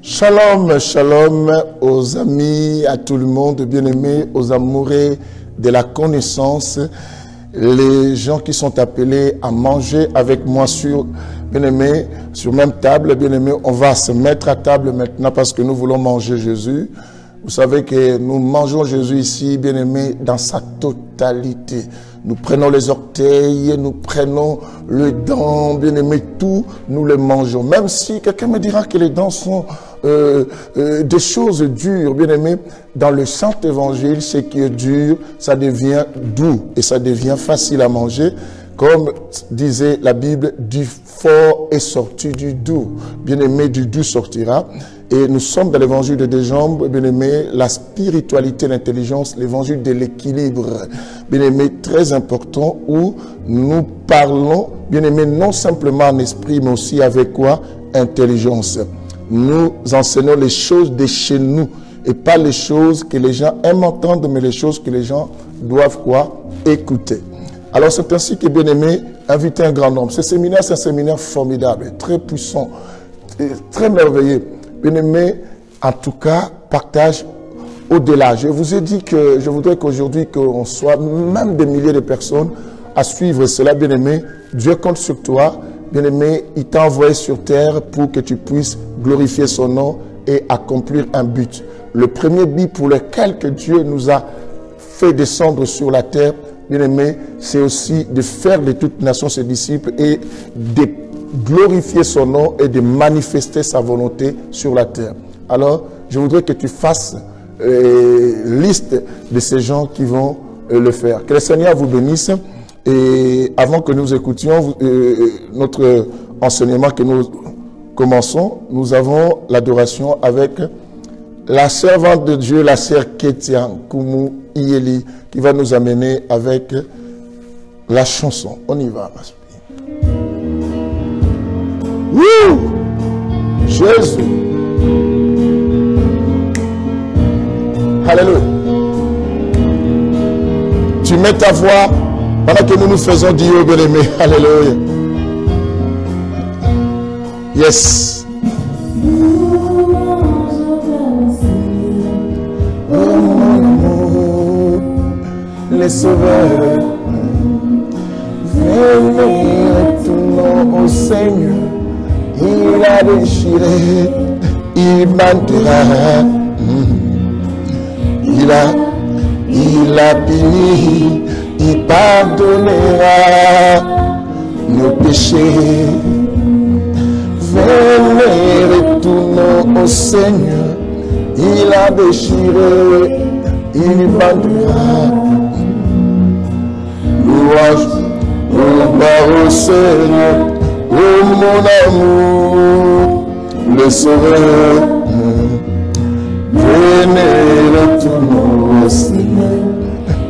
Shalom, shalom aux amis, à tout le monde, bien-aimés, aux amoureux de la connaissance, les gens qui sont appelés à manger avec moi sur, bien-aimés, sur même table. Bien-aimés, on va se mettre à table maintenant parce que nous voulons manger Jésus. Vous savez que nous mangeons Jésus ici, bien-aimés, dans sa totalité. Nous prenons les orteils, nous prenons les dents, bien-aimés, tout, nous les mangeons. Même si quelqu'un me dira que les dents sont des choses dures, bien-aimés, dans le Saint-Évangile, ce qui est dur, ça devient doux et ça devient facile à manger. Comme disait la Bible, du fort est sorti du doux. Bien-aimé, du doux sortira. Et nous sommes dans l'évangile de Desjambes, bien-aimé, la spiritualité, l'intelligence, l'évangile de l'équilibre. Bien-aimé, très important, où nous parlons, bien-aimé, non simplement en esprit, mais aussi avec quoi? Intelligence. Nous enseignons les choses de chez nous et pas les choses que les gens aiment entendre, mais les choses que les gens doivent quoi? Écouter. Alors c'est ainsi que, bien-aimé, inviter un grand nombre. Ce séminaire, c'est un séminaire formidable, très puissant, très merveilleux. Bien-aimé, en tout cas, partage au-delà. Je vous ai dit que je voudrais qu'aujourd'hui, qu'on soit même des milliers de personnes à suivre cela, bien-aimé. Dieu compte sur toi. Bien-aimé, il t'a envoyé sur terre pour que tu puisses glorifier son nom et accomplir un but. Le premier but pour lequel que Dieu nous a fait descendre sur la terre, bien-aimé, c'est aussi de faire de toutes nations ses disciples et de glorifier son nom et de manifester sa volonté sur la terre. Alors, je voudrais que tu fasses liste de ces gens qui vont le faire. Que le Seigneur vous bénisse. Et avant que nous écoutions notre enseignement que nous commençons, nous avons l'adoration avec la servante de Dieu, la sœur Ketia Kumu Iyeli, qui va nous amener avec la chanson. On y va, ma fille. Wouh! Jésus! Alléluia! Tu mets ta voix pendant que nous nous faisons dire, bien-aimé. Alléluia! Yes! Les sauveurs, venez tout nom au Seigneur, il a déchiré, il bandera, il a puni, il pardonnera nos péchés. Venez tout nom au Seigneur, il a déchiré, il bandera. Louange, gloire au Seigneur, oh mon amour, le sauveur. Venez tout nom au Seigneur,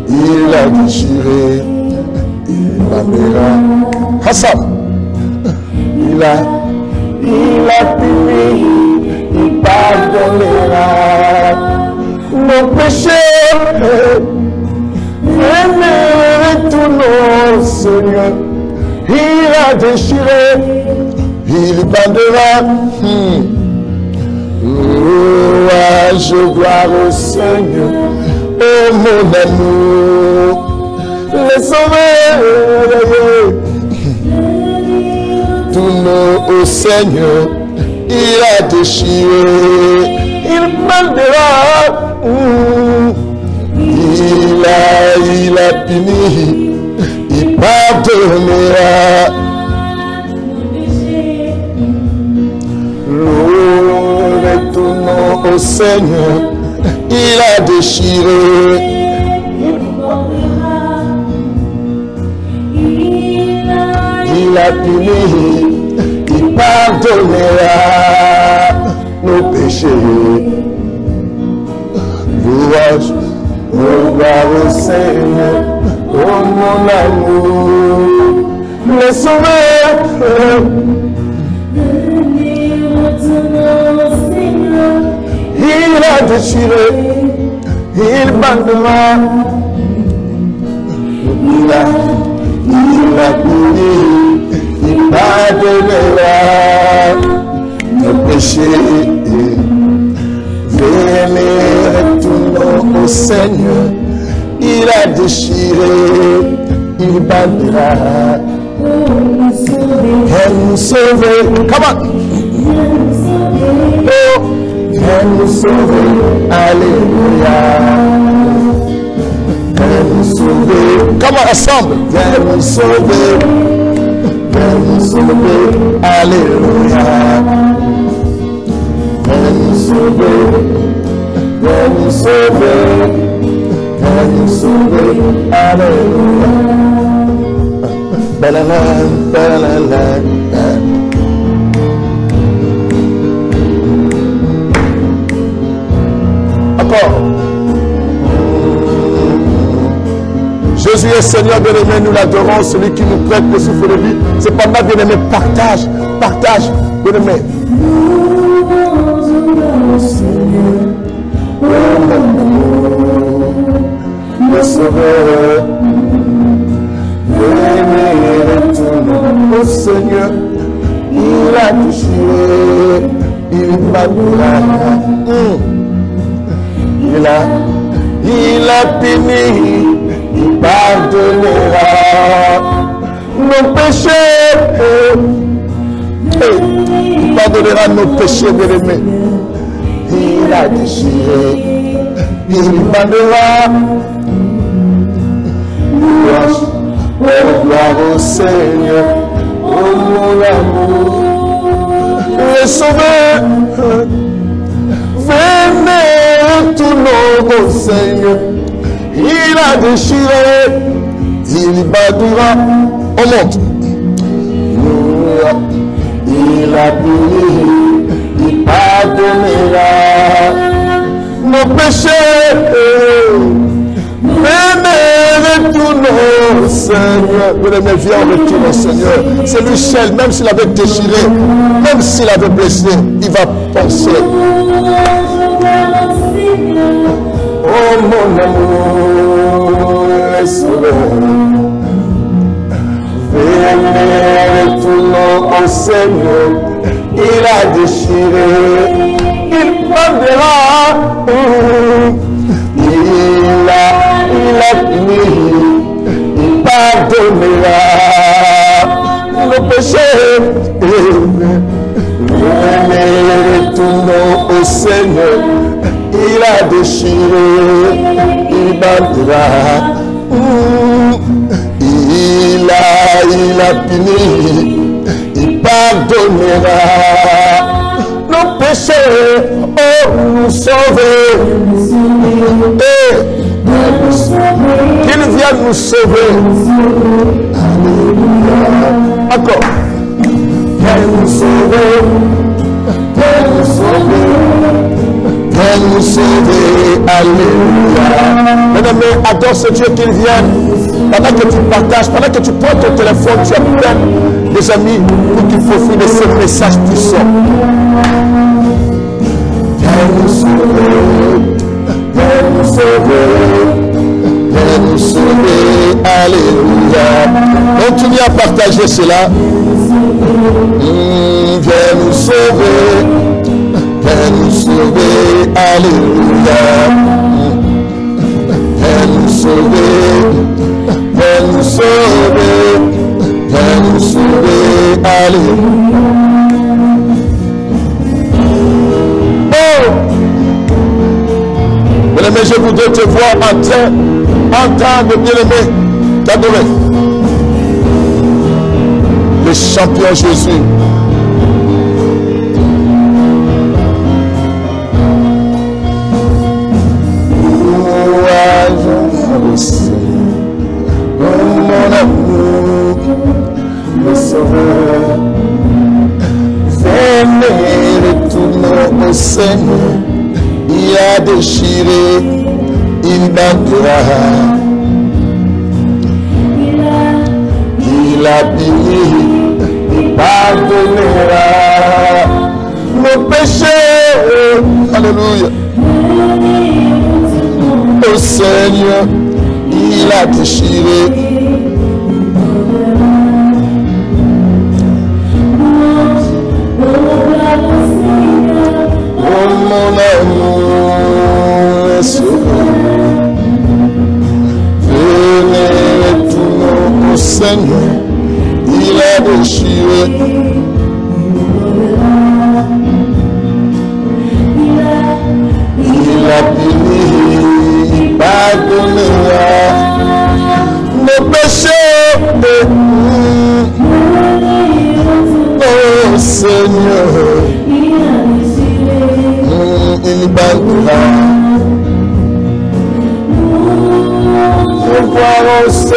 il a déchiré, il bandera. Hassan, il a puni, il pardonnera nos péchés. Venez tout nom, Seigneur, il a déchiré, il bandera. Louange, gloire au Seigneur, oh mon amour, les sauveurs. Tout nom au Seigneur, il a déchiré, il bandera. Il a puni, il pardonnera. Louez tout nom au Seigneur, il a déchiré. Il a puni, il pardonnera nos péchés. Louange, gloire au Seigneur, oh mon amour, le sauveur. Il a déchiré, il bandera. Il a puni, il pardonnera nos péchés. retournons au Seigneur. Il a déchiré, il bandira. Viens nous sauver. Come on. Oh, viens nous sauver. Alléluia. Viens nous sauver. Come on, ensemble. Viens nous sauver. Viens nous sauver. Alléluia. Viens nous sauver. Viens nous sauver. Viens nous sauver. Alléluia. Encore. Jésus est Seigneur bien-aimé, nous l'adorons, celui qui nous prête le souffle de vie. C'est pas mal bien-aimé, partage, partage, bien-aimé. Le Sauveur, venez retournons au Seigneur, il a déchiré, il pardonnera, il a béni, il pardonnera nos péchés, il pardonnera nos péchés, bien-aimés, il a déchiré, il pardonnera. Gloire au Seigneur, oh mon amour, le Sauveur, venez retournons au Seigneur, il a déchiré, il bandira, on monte, il a béni, il pardonnera nos péchés. Venez, retournons au Seigneur. Bien-aimé, viens, retourne au Seigneur. C'est lui seul, même s'il avait déchiré, même s'il avait blessé, il va penser. Oh mon amour, le Sauveur. Venez, retournons au Seigneur. Il a déchiré, il prendra. Il a fini, il pardonnera nos péchés. Venez, retournons au Seigneur, il a déchiré, il bandira. Il a fini, il pardonnera nos péchés, oh, nous sauver. Qu'il vienne nous sauver. Alléluia. Encore. Viens nous sauver. Viens nous sauver. Viens nous sauver. Alléluia. Bien-aimé, adore ce Dieu qu'il vienne. Pendant que tu partages, pendant que tu prends ton téléphone, tu appelles des amis pour qu'ils profitent de ce message puissant. Viens nous sauver. Viens nous sauver. Viens nous sauver, alléluia. Continue à partager cela. Viens nous sauver, alléluia. Viens nous sauver, viens nous sauver, viens nous sauver, alléluia. Oh! Bien-aimé, je voudrais te voir en train de bien-aimé t'adorer. Le champion Jésus. Mon amour, le Sauveur, venez retournons au Seigneur, il a déchiré, il bandera. Il a béni, il pardonnera nos péchés. Alléluia. Au Seigneur, il a déchiré. Oh mon amour,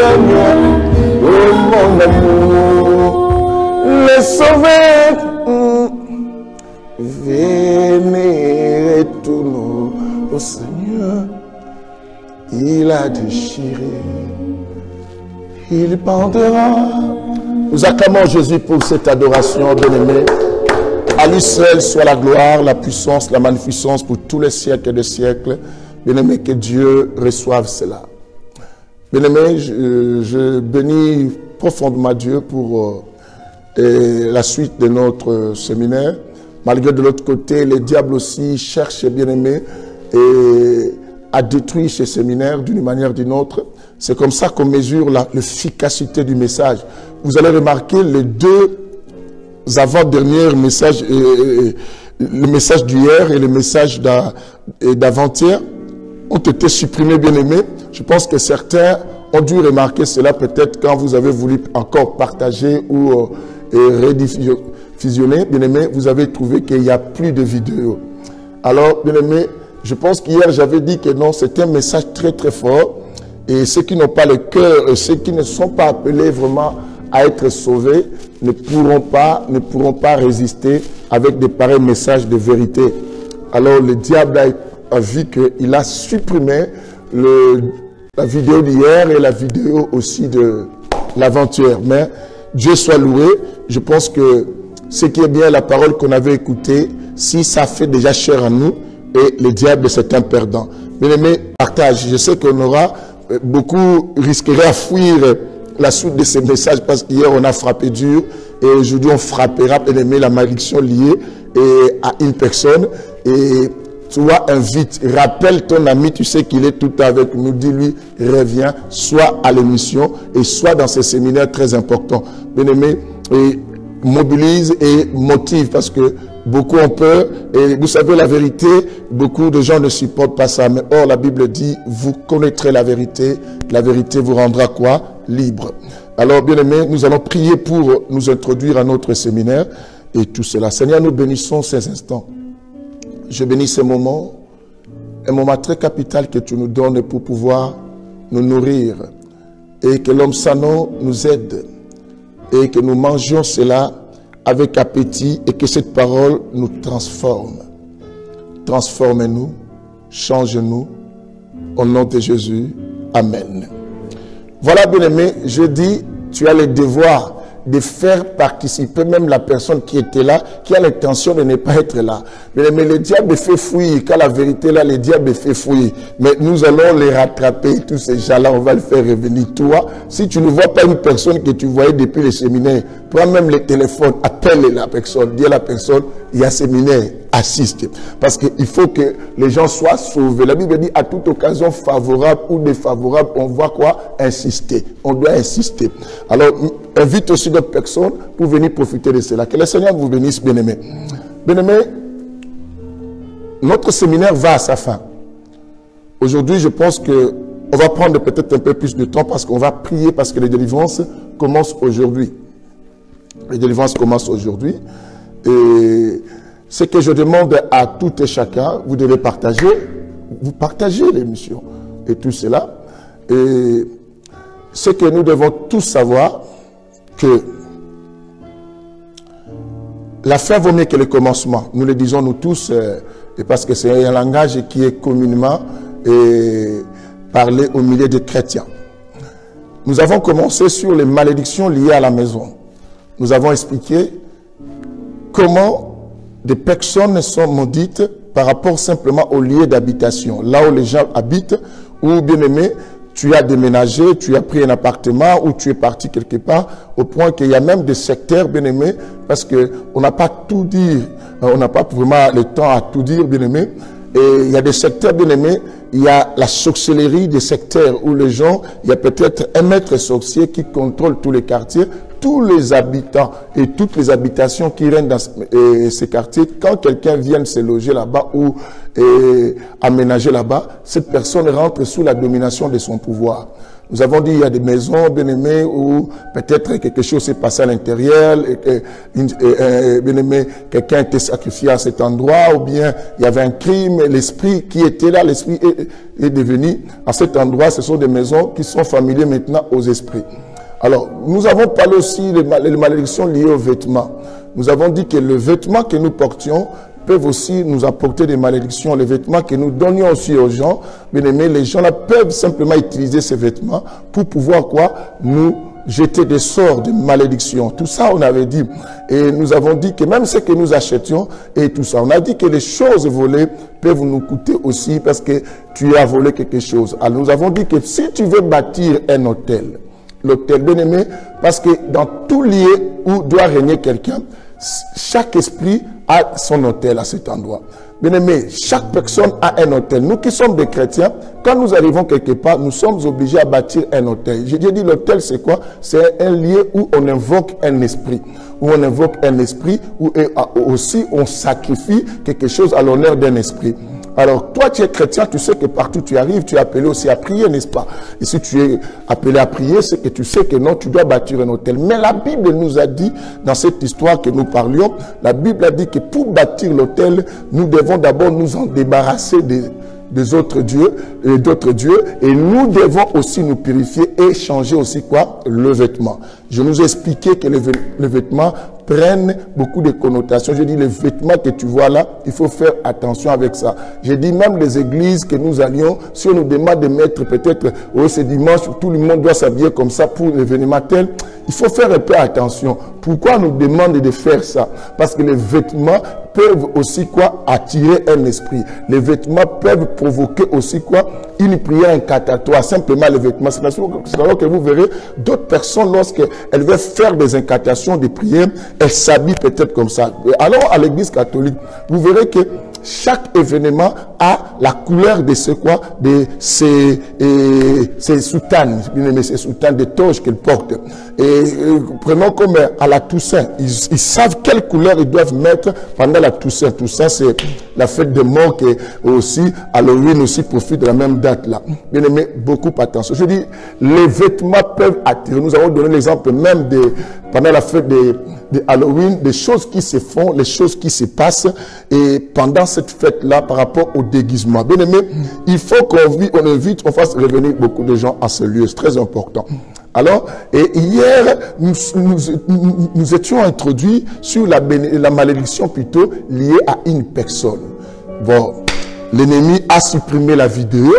Seigneur, oh mon amour, le sauveur. Venez retournons au Seigneur, il a déchiré, il pendra. Nous acclamons Jésus pour cette adoration, bien-aimé. À lui seul soit la gloire, la puissance, la magnificence pour tous les siècles et des siècles. Bien-aimé, que Dieu reçoive cela. Bien-aimé, je bénis profondément Dieu pour la suite de notre séminaire. Malgré de l'autre côté, les diables aussi cherchent, bien-aimé, à détruire ce séminaire d'une manière ou d'une autre. C'est comme ça qu'on mesure l'efficacité du message. Vous allez remarquer les deux avant-derniers messages, le message d'hier et le message d'avant-hier ont été supprimés, bien-aimés. Je pense que certains ont dû remarquer cela peut-être quand vous avez voulu encore partager ou rediffusionner, bien-aimé, vous avez trouvé qu'il n'y a plus de vidéos. Alors, bien-aimé, je pense qu'hier j'avais dit que non, c'est un message très très fort. Et ceux qui n'ont pas le cœur, ceux qui ne sont pas appelés vraiment à être sauvés, ne pourront pas résister avec de pareils messages de vérité. Alors le diable a vu qu'il a supprimé la vidéo d'hier et la vidéo aussi de l'aventure. Mais Dieu soit loué. Je pense que ce qui est bien, la parole qu'on avait écoutée, si ça fait déjà cher à nous, et le diable c'est un perdant. Bien aimé, partage. Je sais qu'on aura, beaucoup risqueraient à fuir la suite de ces messages parce qu'hier on a frappé dur et aujourd'hui on frappera, bien aimé, la malédiction liée à une personne. Et toi, invite, rappelle ton ami, tu sais qu'il est tout avec nous, dis-lui, reviens, soit à l'émission et soit dans ces séminaires très importants. Bien aimé, et mobilise et motive parce que beaucoup ont peur et vous savez la vérité, beaucoup de gens ne supportent pas ça. Mais or la Bible dit, vous connaîtrez la vérité vous rendra quoi? Libre. Alors bien aimé, nous allons prier pour nous introduire à notre séminaire et tout cela. Seigneur, nous bénissons ces instants. Je bénis ce moment, un moment très capital que tu nous donnes pour pouvoir nous nourrir et que l'homme sano nous aide et que nous mangions cela avec appétit et que cette parole nous transforme. Transforme-nous, change-nous, au nom de Jésus. Amen. Voilà, bien-aimé, je dis, tu as le devoir de faire participer même la personne qui était là, qui a l'intention de ne pas être là. Mais le diable fait fuir, quand la vérité là, le diable fait fuir. Mais nous allons les rattraper, tous ces gens-là, on va le faire revenir. Toi, si tu ne vois pas une personne que tu voyais depuis le séminaire, prends même le téléphone, appelle la personne, dis à la personne, il y a séminaire, assiste. Parce qu'il faut que les gens soient sauvés. La Bible dit, à toute occasion favorable ou défavorable, on voit quoi? Insister. On doit insister. Alors, invite aussi d'autres personnes pour venir profiter de cela. Que le Seigneur vous bénisse, bien-aimés. Bien-aimés, notre séminaire va à sa fin. Aujourd'hui, je pense qu'on va prendre peut-être un peu plus de temps parce qu'on va prier parce que les délivrances commencent aujourd'hui. Les délivrances commencent aujourd'hui. Et ce que je demande à tout et chacun, vous devez partager. Vous partagez l'émission et tout cela. Et ce que nous devons tous savoir, que la fin vaut mieux que le commencement. Nous le disons nous tous, et parce que c'est un langage qui est communément parlé au milieu des chrétiens. Nous avons commencé sur les malédictions liées à la maison. Nous avons expliqué comment des personnes sont maudites par rapport simplement au lieu d'habitation. Là où les gens habitent, ou bien aimé, tu as déménagé, tu as pris un appartement ou tu es parti quelque part, au point qu'il y a même des secteurs, bien aimés, parce qu'on n'a pas tout dit, on n'a pas vraiment le temps à tout dire, bien aimé. Et il y a des secteurs, bien aimés, il y a la sorcellerie des secteurs où les gens, il y a peut-être un maître sorcier qui contrôle tous les quartiers, tous les habitants et toutes les habitations qui règnent dans ces quartiers. Quand quelqu'un vient se loger là-bas ou aménager là-bas, cette personne rentre sous la domination de son pouvoir. Nous avons dit il y a des maisons, bien aimés, où peut-être quelque chose s'est passé à l'intérieur, bien aimé, quelqu'un était sacrifié à cet endroit, ou bien il y avait un crime, l'esprit qui était là, l'esprit est devenu à cet endroit. Ce sont des maisons qui sont familiers maintenant aux esprits. Alors, nous avons parlé aussi des malédictions liées aux vêtements. Nous avons dit que le vêtement que nous portions peuvent aussi nous apporter des malédictions. Les vêtements que nous donnions aussi aux gens, bien aimés, les gens là peuvent simplement utiliser ces vêtements pour pouvoir quoi? Nous jeter des sorts de malédictions. Tout ça, on avait dit. Et nous avons dit que même ce que nous achetions et tout ça, on a dit que les choses volées peuvent nous coûter aussi parce que tu as volé quelque chose. Alors nous avons dit que si tu veux bâtir un hôtel, l'hôtel, bien aimé, parce que dans tout lieu où doit régner quelqu'un, chaque esprit a son hôtel à cet endroit. Bien aimé, chaque personne a un hôtel. Nous qui sommes des chrétiens, quand nous arrivons quelque part, nous sommes obligés à bâtir un hôtel. J'ai dit l'hôtel, c'est quoi? C'est un lieu où on invoque un esprit. Où on invoque un esprit, où aussi on sacrifie quelque chose à l'honneur d'un esprit. Alors, toi, tu es chrétien, tu sais que partout tu arrives, tu es appelé aussi à prier, n'est-ce pas? Et si tu es appelé à prier, c'est que tu sais que non, tu dois bâtir un hôtel. Mais la Bible nous a dit, dans cette histoire que nous parlions, la Bible a dit que pour bâtir l'hôtel, nous devons d'abord nous en débarrasser des autres dieux et d'autres dieux, et nous devons aussi nous purifier et changer aussi quoi? Le vêtement. Je nous ai expliqué que les vêtements prennent beaucoup de connotations. Je dis les vêtements que tu vois là, il faut faire attention avec ça. J'ai dit même les églises que nous allions, si on nous demande de mettre peut-être, oui c'est dimanche, tout le monde doit s'habiller comme ça pour l'événement tel, il faut faire un peu attention. Pourquoi on nous demande de faire ça? Parce que les vêtements peuvent aussi quoi? Attirer un esprit. Les vêtements peuvent provoquer aussi quoi? Une prière incantatoire. Simplement les vêtements. C'est alors que vous verrez d'autres personnes lorsqu'elles veulent faire des incantations, des prières, elles s'habillent peut-être comme ça. Alors à l'église catholique, vous verrez que chaque événement a la couleur de ce quoi? De ces soutanes, ces soutanes de toges qu'elles portent. Et prenons comme à la Toussaint, ils savent quelle couleur ils doivent mettre pendant la Toussaint. Toussaint, c'est la fête de mort qui aussi, Halloween aussi profite de la même date là. Bien aimé, beaucoup attention. Je dis, les vêtements peuvent attirer. Nous avons donné l'exemple même pendant la fête de Halloween, des choses qui se font, les choses qui se passent, et pendant cette fête-là, par rapport au déguisement. Bien aimé, il faut on fasse revenir beaucoup de gens à ce lieu. C'est très important. Alors, et hier, nous étions introduits sur la malédiction plutôt liée à une personne. Bon, l'ennemi a supprimé la vidéo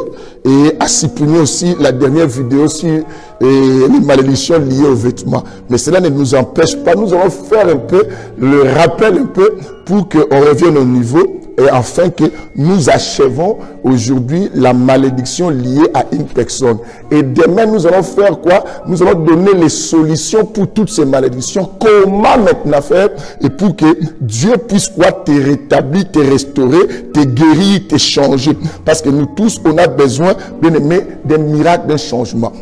et a supprimé aussi la dernière vidéo sur les malédictions liées aux vêtements. Mais cela ne nous empêche pas. Nous allons faire un peu le rappel un peu pour qu'on revienne au niveau et afin que nous achevons aujourd'hui la malédiction liée à une personne. Et demain, nous allons faire quoi? Nous allons donner les solutions pour toutes ces malédictions. Comment maintenant faire et pour que Dieu puisse quoi? Te rétablir, te restaurer, te guérir, te changer. Parce que nous tous, on a besoin, bien aimé, d'un miracle, d'un changement.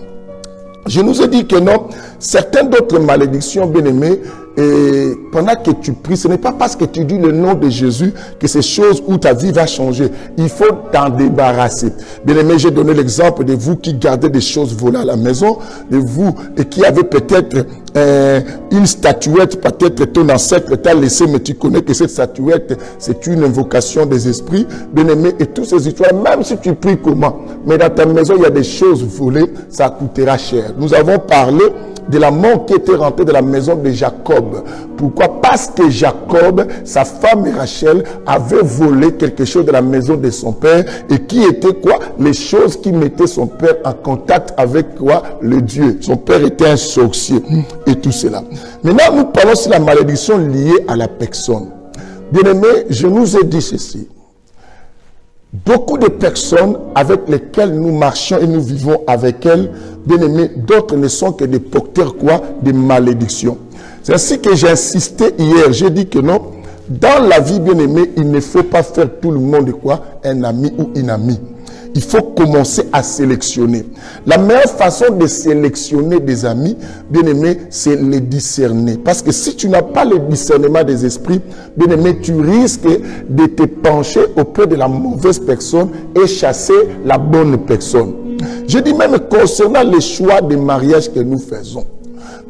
Je nous ai dit que non, certaines d'autres malédictions, bien aimées, et pendant que tu pries, ce n'est pas parce que tu dis le nom de Jésus que ces choses où ta vie va changer. Il faut t'en débarrasser. Bien aimé, j'ai donné l'exemple de vous qui gardez des choses volées à la maison, de vous et qui avez peut-être une statuette, peut-être ton ancêtre t'a laissé, mais tu connais que cette statuette, c'est une invocation des esprits. Bien aimé, et toutes ces histoires, même si tu pries comment, mais dans ta maison, il y a des choses volées, ça coûtera cher. Nous avons parlé de la mort qui était rentrée de la maison de Jacob. Pourquoi? Parce que Jacob, sa femme Rachel, avait volé quelque chose de la maison de son père, et qui était quoi? Les choses qui mettaient son père en contact avec quoi? Le Dieu. Son père était un sorcier et tout cela. Maintenant, nous parlons sur la malédiction liée à la personne. Bien-aimés, je nous ai dit ceci. Beaucoup de personnes avec lesquelles nous marchons et nous vivons avec elles, bien aimés, d'autres ne sont que des porteurs quoi? Des malédictions. C'est ainsi que j'ai insisté hier, j'ai dit que non, dans la vie, bien aimé, il ne faut pas faire tout le monde quoi? Un ami ou une amie. Il faut commencer à sélectionner. La meilleure façon de sélectionner des amis, bien aimé, c'est les discerner. Parce que si tu n'as pas le discernement des esprits, bien aimé, tu risques de te pencher auprès de la mauvaise personne et chasser la bonne personne. Je dis même concernant les choix de mariage que nous faisons.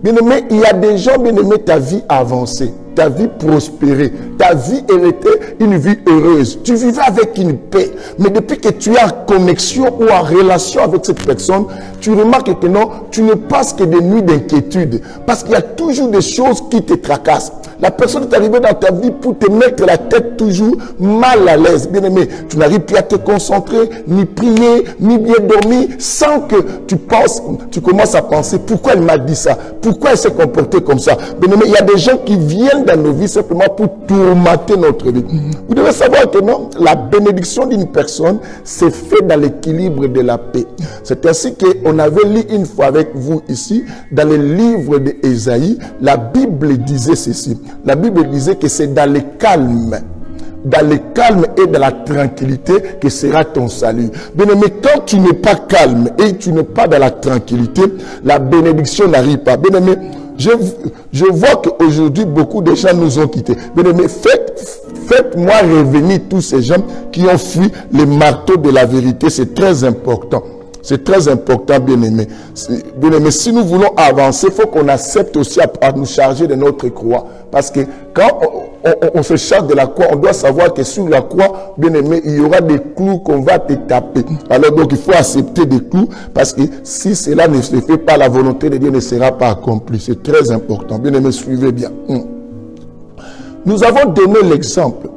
Bien-aimé, il y a des gens, bien-aimé, ta vie a avancé, ta vie prospérée, ta vie, elle était une vie heureuse. Tu vivais avec une paix. Mais depuis que tu es en connexion ou en relation avec cette personne, tu remarques que non, tu ne passes que des nuits d'inquiétude. Parce qu'il y a toujours des choses qui te tracassent. La personne est arrivée dans ta vie pour te mettre la tête toujours mal à l'aise. Bien-aimé, tu n'arrives plus à te concentrer, ni prier, ni bien dormir, sans que tu penses, tu commences à penser, pourquoi elle m'a dit ça? Pourquoi elle s'est comportée comme ça? Bien-aimé, il y a des gens qui viennent dans nos vies simplement pour tourmenter notre vie. Vous devez savoir que non, la bénédiction d'une personne, c'est fait dans l'équilibre de la paix. C'est ainsi qu'on avait lu une fois avec vous ici, dans le livre d'Ésaïe, la Bible disait ceci. La Bible disait que c'est dans le calme et dans la tranquillité que sera ton salut. Bien-aimé, quand tu n'es pas calme et tu n'es pas dans la tranquillité, la bénédiction n'arrive pas. Bien-aimé, je vois qu'aujourd'hui, beaucoup de gens nous ont quittés. Bien-aimé, faites-moi revenir tous ces gens qui ont fui les marteaux de la vérité. C'est très important. C'est très important, bien-aimé. Bien-aimé, si nous voulons avancer, il faut qu'on accepte aussi à nous charger de notre croix. Parce que quand on se charge de la croix, on doit savoir que sur la croix, bien-aimé, il y aura des clous qu'on va te taper. Alors donc, il faut accepter des clous, parce que si cela ne se fait pas, la volonté de Dieu ne sera pas accomplie. C'est très important. Bien-aimé, suivez bien. Nous avons donné l'exemple.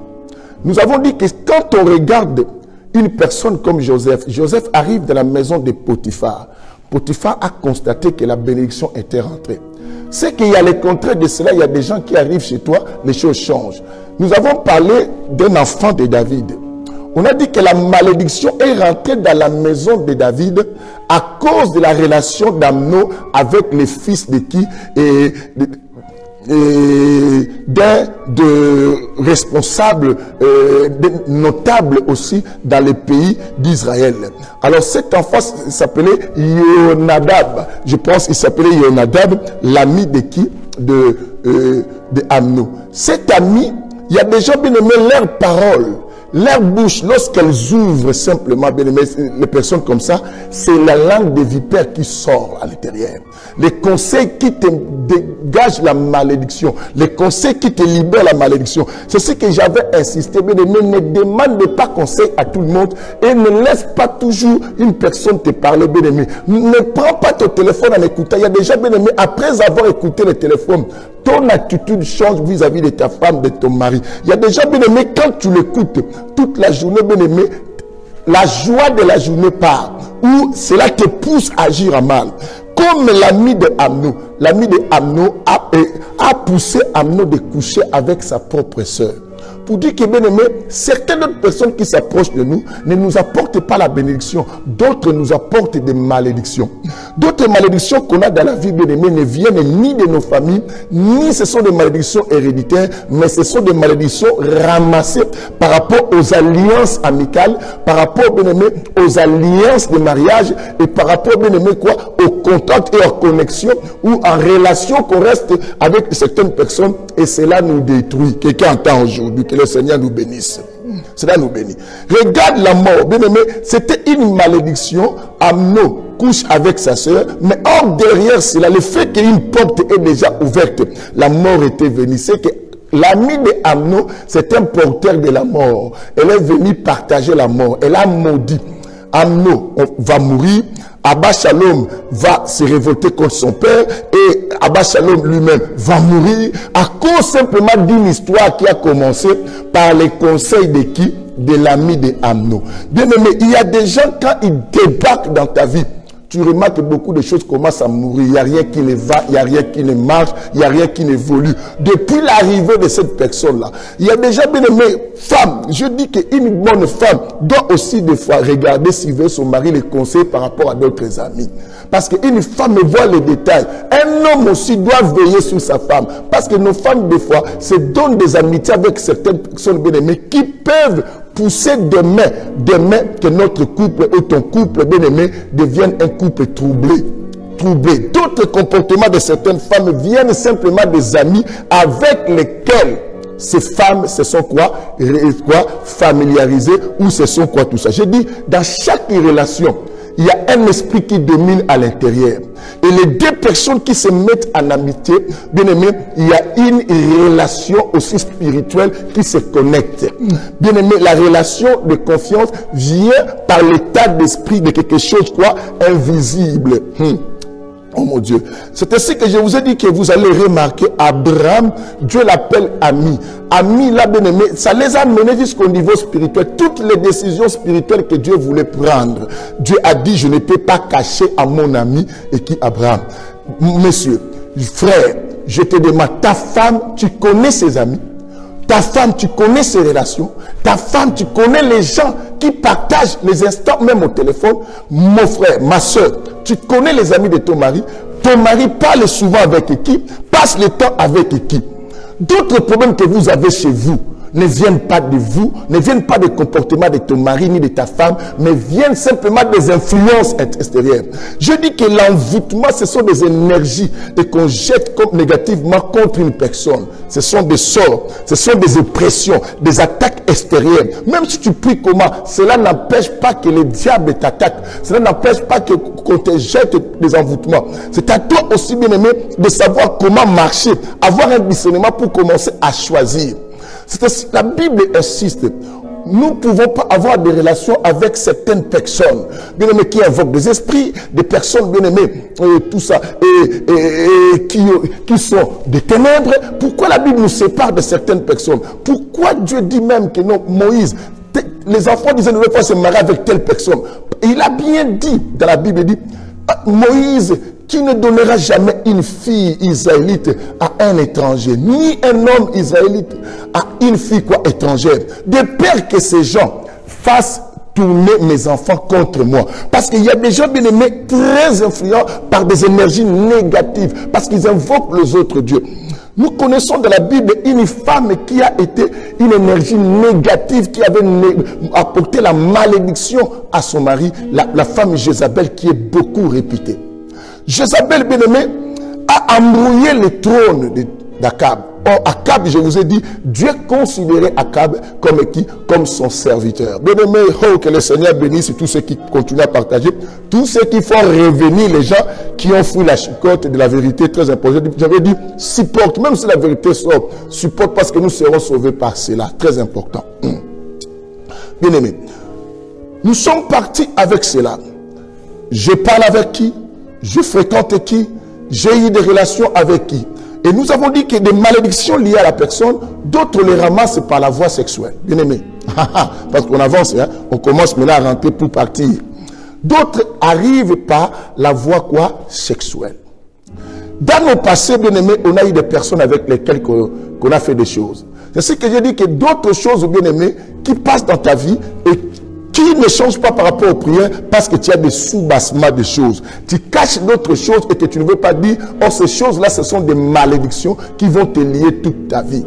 Nous avons dit que quand on regarde une personne comme Joseph, Joseph arrive dans la maison de Potiphar. Potiphar a constaté que la bénédiction était rentrée. C'est qu'il y a le contraire de cela, il y a des gens qui arrivent chez toi, les choses changent. Nous avons parlé d'un enfant de David. On a dit que la malédiction est rentrée dans la maison de David à cause de la relation d'Amnon avec les fils de qui d'un de responsables notables aussi dans les pays d'Israël. Alors cet enfant s'appelait Yonadab. Je pense qu'il s'appelait Yonadab, l'ami de qui? De Amnon. Cet ami, il y a des gens bien aimés, leurs paroles, leur bouche, lorsqu'elles ouvrent simplement, bien aimé, les personnes comme ça, c'est la langue des vipères qui sort à l'intérieur. Les conseils qui te dégagent la malédiction, les conseils qui te libèrent la malédiction. C'est ce que j'avais insisté, bien aimé, ne demande pas conseil à tout le monde et ne laisse pas toujours une personne te parler, bien aimé. Ne prends pas ton téléphone en écoutant. Il y a déjà, bien aimé, après avoir écouté le téléphone, ton attitude change vis-à-vis de ta femme, de ton mari. Il y a des gens, bien aimés, quand tu l'écoutes toute la journée, bien aimé, la joie de la journée part, où cela te pousse à agir à mal. Comme l'ami de Amnon. L'ami de Amnon a poussé Amnon de coucher avec sa propre sœur. Pour dire que, bien aimé, certaines autres personnes qui s'approchent de nous ne nous apportent pas la bénédiction. D'autres nous apportent des malédictions. D'autres malédictions qu'on a dans la vie, bien aimé, ne viennent ni de nos familles, ni ce sont des malédictions héréditaires, mais ce sont des malédictions ramassées par rapport aux alliances amicales, par rapport, bien aimé, aux alliances de mariage et par rapport, bien aimé, quoi, aux contacts et aux connexions ou en relation qu'on reste avec certaines personnes et cela nous détruit. Quelqu'un entend aujourd'hui que le Seigneur nous bénisse. Cela nous bénit. Regarde la mort. Bien aimé, c'était une malédiction. Amnon couche avec sa sœur, mais hors derrière cela, le fait qu'une porte est déjà ouverte, la mort était venue. C'est que l'ami de Amnon, c'est un porteur de la mort. Elle est venue partager la mort. Elle a maudit. Amnon va mourir. Abba Shalom va se révolter contre son père et Abba Shalom lui-même va mourir à cause simplement d'une histoire qui a commencé par les conseils de qui? De l'ami de Amnon. Bien aimé, il y a des gens quand ils débarquent dans ta vie, tu remarques que beaucoup de choses commencent à mourir. Il n'y a rien qui ne va, il n'y a rien qui ne marche, il n'y a rien qui n'évolue. Depuis l'arrivée de cette personne-là, il y a déjà, bien aimé, femme. Je dis qu'une bonne femme doit aussi des fois regarder s'il veut son mari les conseils par rapport à d'autres amis. Parce qu'une femme voit les détails. Un homme aussi doit veiller sur sa femme. Parce que nos femmes, des fois, se donnent des amitiés avec certaines personnes, bien aimées, qui peuvent pousser demain que notre couple ou ton couple bien-aimé devienne un couple troublé. D'autres comportements de certaines femmes viennent simplement des amis avec lesquels ces femmes se sont familiarisées ou ce sont quoi tout ça. Je dis, dans chaque relation, il y a un esprit qui domine à l'intérieur. Et les deux personnes qui se mettent en amitié, bien aimé, il y a une relation aussi spirituelle qui se connecte. Bien aimé, la relation de confiance vient par l'état d'esprit de quelque chose, quoi, invisible. Oh mon Dieu. C'est ainsi que je vous ai dit que vous allez remarquer Abraham, Dieu l'appelle ami. Ami, là, bien aimé, ça les a menés jusqu'au niveau spirituel. Toutes les décisions spirituelles que Dieu voulait prendre, Dieu a dit, je ne peux pas cacher à mon ami, et qui Abraham. Monsieur, frère, je te demande, ta femme, tu connais ses amis? Ta femme, tu connais ses relations? Ta femme, tu connais les gens qui partagent les instants, même au téléphone? Mon frère, ma soeur, tu connais les amis de ton mari? Ton mari parle souvent avec qui? Passe le temps avec qui? D'autres problèmes que vous avez chez vous ne viennent pas de vous, ne viennent pas des comportements de ton mari ni de ta femme, mais viennent simplement des influences extérieures. Je dis que l'envoûtement, ce sont des énergies et qu'on jette comme négativement contre une personne. Ce sont des sorts, ce sont des oppressions, des attaques extérieures. Même si tu pries comment, cela n'empêche pas que le diable t'attaque. Cela n'empêche pas qu'on te jette des envoûtements. C'est à toi aussi, bien aimé, de savoir comment marcher, avoir un discernement pour commencer à choisir. La Bible insiste. Nous ne pouvons pas avoir des relations avec certaines personnes, bien aimées, qui invoquent des esprits, des personnes, bien aimées, tout ça, et qui sont des ténèbres. Pourquoi la Bible nous sépare de certaines personnes? Pourquoi Dieu dit même que non, Moïse, les enfants disaient ne veulent pas se marier avec telle personne? Et il a bien dit, dans la Bible, il dit, Moïse, qui ne donnera jamais une fille israélite à un étranger, ni un homme israélite à une fille étrangère, de peur que ces gens fassent tourner mes enfants contre moi. Parce qu'il y a des gens, bien aimés, très influents par des énergies négatives, parce qu'ils invoquent les autres dieux. Nous connaissons dans la Bible une femme qui a été une énergie négative, qui avait apporté la malédiction à son mari, la femme Jézabel, qui est beaucoup réputée. Jézabel, bien aimé, a embrouillé le trône d'Akab. Or, Akab, je vous ai dit, Dieu considérait Akab comme qui? Comme son serviteur. Bien aimé, oh, que le Seigneur bénisse tous ceux qui continuent à partager, tous ceux qui font revenir les gens qui ont fui la chicote de la vérité, très important. J'avais dit, supporte, même si la vérité sort, supporte parce que nous serons sauvés par cela. Très important. Bien aimé, nous sommes partis avec cela. Je parle avec qui? Je fréquente qui? J'ai eu des relations avec qui? Et nous avons dit que des malédictions liées à la personne, d'autres les ramassent par la voie sexuelle. Bien aimé. Parce qu'on avance, hein? On commence maintenant à rentrer pour partir. D'autres arrivent par la voie quoi? Sexuelle. Dans nos passés, bien aimé, on a eu des personnes avec lesquelles qu'on a fait des choses. C'est ce que j'ai dit, que d'autres choses, bien aimé, qui passent dans ta vie et qui ne change pas par rapport aux prières parce que tu as des sous-bassements de choses. Tu caches d'autres choses et que tu ne veux pas dire. Or, ces choses-là, ce sont des malédictions qui vont te lier toute ta vie.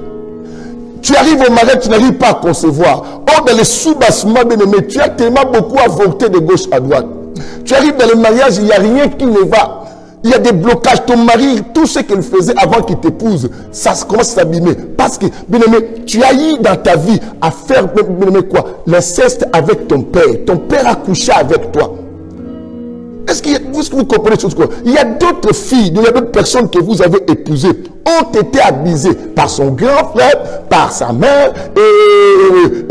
Tu arrives au mariage, tu n'arrives pas à concevoir. Or, dans les sous-bassements, bien aimé, tu as tellement beaucoup avorté de gauche à droite. Tu arrives dans le mariage, il n'y a rien qui ne va. Il y a des blocages. Ton mari, tout ce qu'il faisait avant qu'il t'épouse, ça commence à s'abîmer. Parce que, bien aimé, tu as eu dans ta vie à faire, bien aimé, quoi? L'inceste avec ton père. Ton père a couché avec toi. Est-ce que vous comprenez ce quoi? Il y a d'autres filles, il y a d'autres personnes que vous avez épousées, ont été abusées par son grand frère, par sa mère,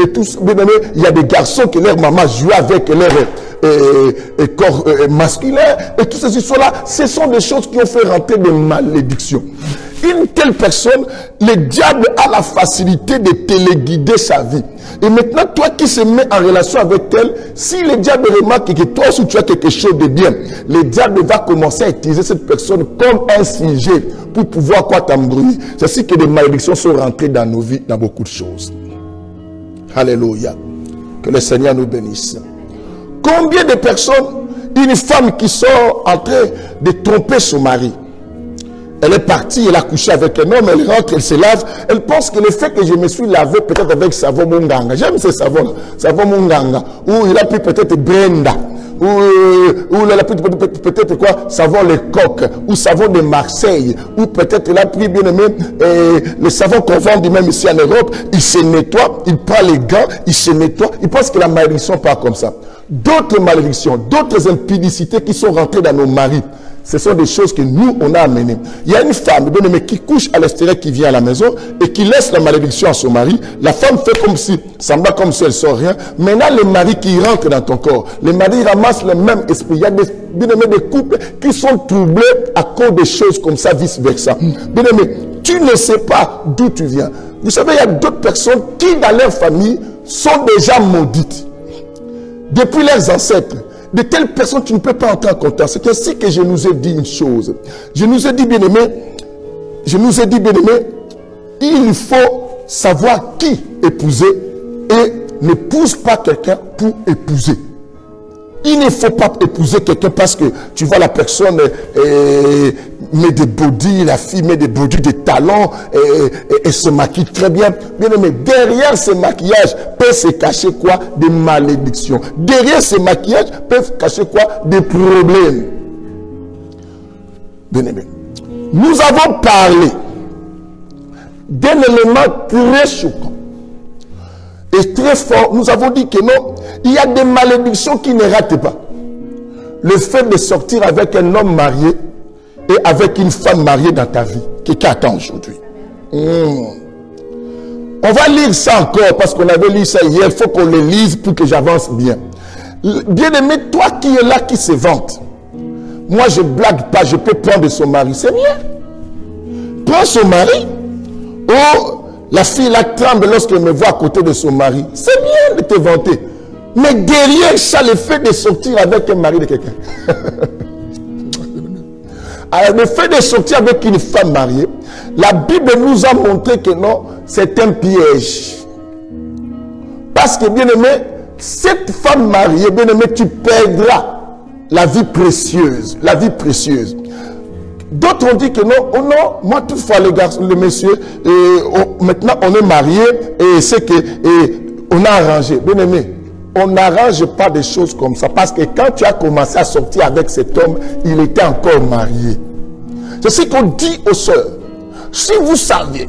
et tous, bien aimé, il y a des garçons que leur maman jouait avec leur corps masculin, et toutes ces histoires-là, ce sont des choses qui ont fait rentrer des malédictions. Une telle personne, le diable a la facilité de téléguider sa vie. Et maintenant, toi qui se mets en relation avec elle, si le diable remarque que toi aussi tu as quelque chose de bien, le diable va commencer à utiliser cette personne comme un sujet pour pouvoir t'embrouiller. C'est ainsi que des malédictions sont rentrées dans nos vies, dans beaucoup de choses. Alléluia. Que le Seigneur nous bénisse. Combien de personnes, une femme qui sort en train de tromper son mari, elle est partie, elle a couché avec un homme, elle rentre, elle se lave. Elle pense que le fait que je me suis lavé peut-être avec savon Munganga, j'aime ce savon-là, savon Munganga, ou il a pris peut-être Brenda. peut-être quoi, savon les coques, ou savon de Marseille, ou peut-être il a pris, bien aimé, le savon qu'on vend même ici en Europe, il se nettoie, il prend les gants, il se nettoie, il pense que la malédiction part comme ça. D'autres malédictions, d'autres impudicités qui sont rentrées dans nos maris, ce sont des choses que nous, on a amenées. Il y a une femme, bien aimée, qui couche à l'extérieur, qui vient à la maison et qui laisse la malédiction à son mari. La femme fait comme si, semblant comme si elle sort rien. Maintenant, le mari qui rentre dans ton corps, le mari ramasse le même esprit. Il y a des, bien aimés, des couples qui sont troublés à cause de choses comme ça, vice-versa. Bien aimé, tu ne sais pas d'où tu viens. Vous savez, il y a d'autres personnes qui, dans leur famille, sont déjà maudites. Depuis leurs ancêtres. De telles personnes, tu ne peux pas entrer en contact. C'est ainsi que je nous ai dit une chose. Je nous ai dit, bien aimé, il faut savoir qui épouser et n'épouse pas quelqu'un pour épouser. Il ne faut pas épouser quelqu'un parce que tu vois la personne met des bodys, la fille met des bodys, des talons et se maquille très bien. Bien aimé, derrière ce maquillage peut se cacher quoi? Des malédictions. Derrière ce maquillage peut se cacher quoi? Des problèmes. Bien aimé, nous avons parlé d'un élément très choquant et très fort. Nous avons dit que non, il y a des malédictions qui ne ratent pas. Le fait de sortir avec un homme marié et avec une femme mariée dans ta vie. Quelqu'un attend aujourd'hui. On va lire ça encore parce qu'on avait lu ça hier. Il faut qu'on le lise pour que j'avance bien. Bien-aimé, toi qui es là, qui se vante. Moi, je blague pas, je peux prendre son mari. C'est bien. Prends son mari. Oh, la fille là tremble lorsqu'elle me voit à côté de son mari. C'est bien de te vanter. Mais derrière ça, le fait de sortir avec un mari de quelqu'un. Alors, le fait de sortir avec une femme mariée, la Bible nous a montré que non, c'est un piège. Parce que, bien aimé, cette femme mariée, bien aimé, tu perdras la vie précieuse. La vie précieuse. D'autres ont dit que non, oh non, moi toutefois les garçons, les messieurs, maintenant on est mariés et c'est que on a arrangé. Bien aimé, on n'arrange pas des choses comme ça parce que quand tu as commencé à sortir avec cet homme, il était encore marié. C'est ce qu'on dit aux sœurs. Si vous saviez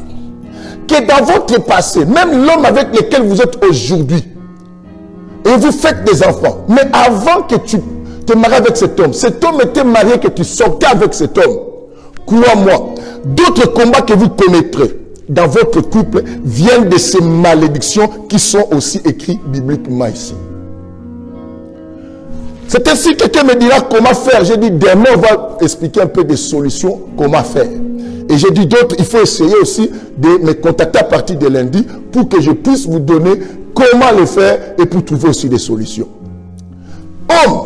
que dans votre passé, même l'homme avec lequel vous êtes aujourd'hui, et vous faites des enfants, mais avant que tu te maries avec cet homme était marié, que tu sortais avec cet homme, crois-moi, d'autres combats que vous connaîtrez dans votre couple viennent de ces malédictions qui sont aussi écrites bibliquement ici. C'est ainsi que quelqu'un me dira comment faire. J'ai dit, demain on va expliquer un peu des solutions, comment faire. Et j'ai dit d'autres, il faut essayer aussi de me contacter à partir de lundi pour que je puisse vous donner comment le faire et pour trouver aussi des solutions. Homme,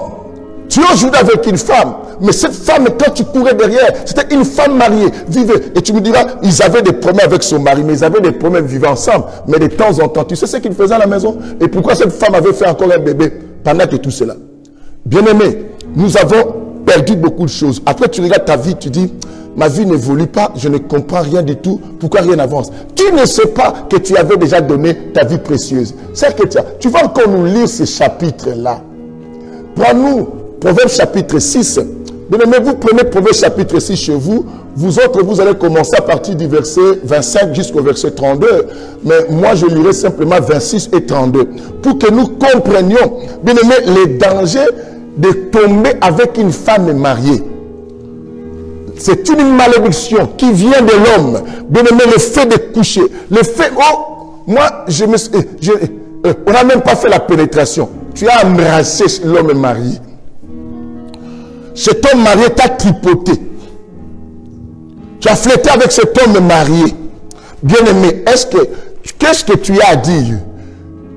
tu es aujourd'hui avec une femme, mais cette femme, quand tu courais derrière, c'était une femme mariée, vivait. Et tu me diras, ils avaient des problèmes avec son mari, mais ils avaient des problèmes vivant ensemble. Mais de temps en temps, tu sais ce qu'ils faisaient à la maison? Et pourquoi cette femme avait fait encore un bébé pendant que tout cela? Bien-aimé, nous avons perdu beaucoup de choses. Après, tu regardes ta vie, tu dis, ma vie n'évolue pas, je ne comprends rien du tout, pourquoi rien n'avance? Tu ne sais pas que tu avais déjà donné ta vie précieuse. C'est que tu vas encore nous lire ces chapitres-là. Prends-nous Proverbe chapitre 6. Bien aimé, vous prenez Proverbe chapitre 6 chez vous. Vous autres, vous allez commencer à partir du verset 25 jusqu'au verset 32. Mais moi, je lirai simplement 26 et 32. Pour que nous comprenions, bien aimé, les dangers de tomber avec une femme mariée. C'est une malédiction qui vient de l'homme. Bien aimé, le fait de coucher. Le fait, oh, moi, on n'a même pas fait la pénétration. Tu as embrassé l'homme marié. Cet homme marié t'a tripoté. Tu as flété avec cet homme marié. Bien aimé, qu'est-ce que tu as à dire?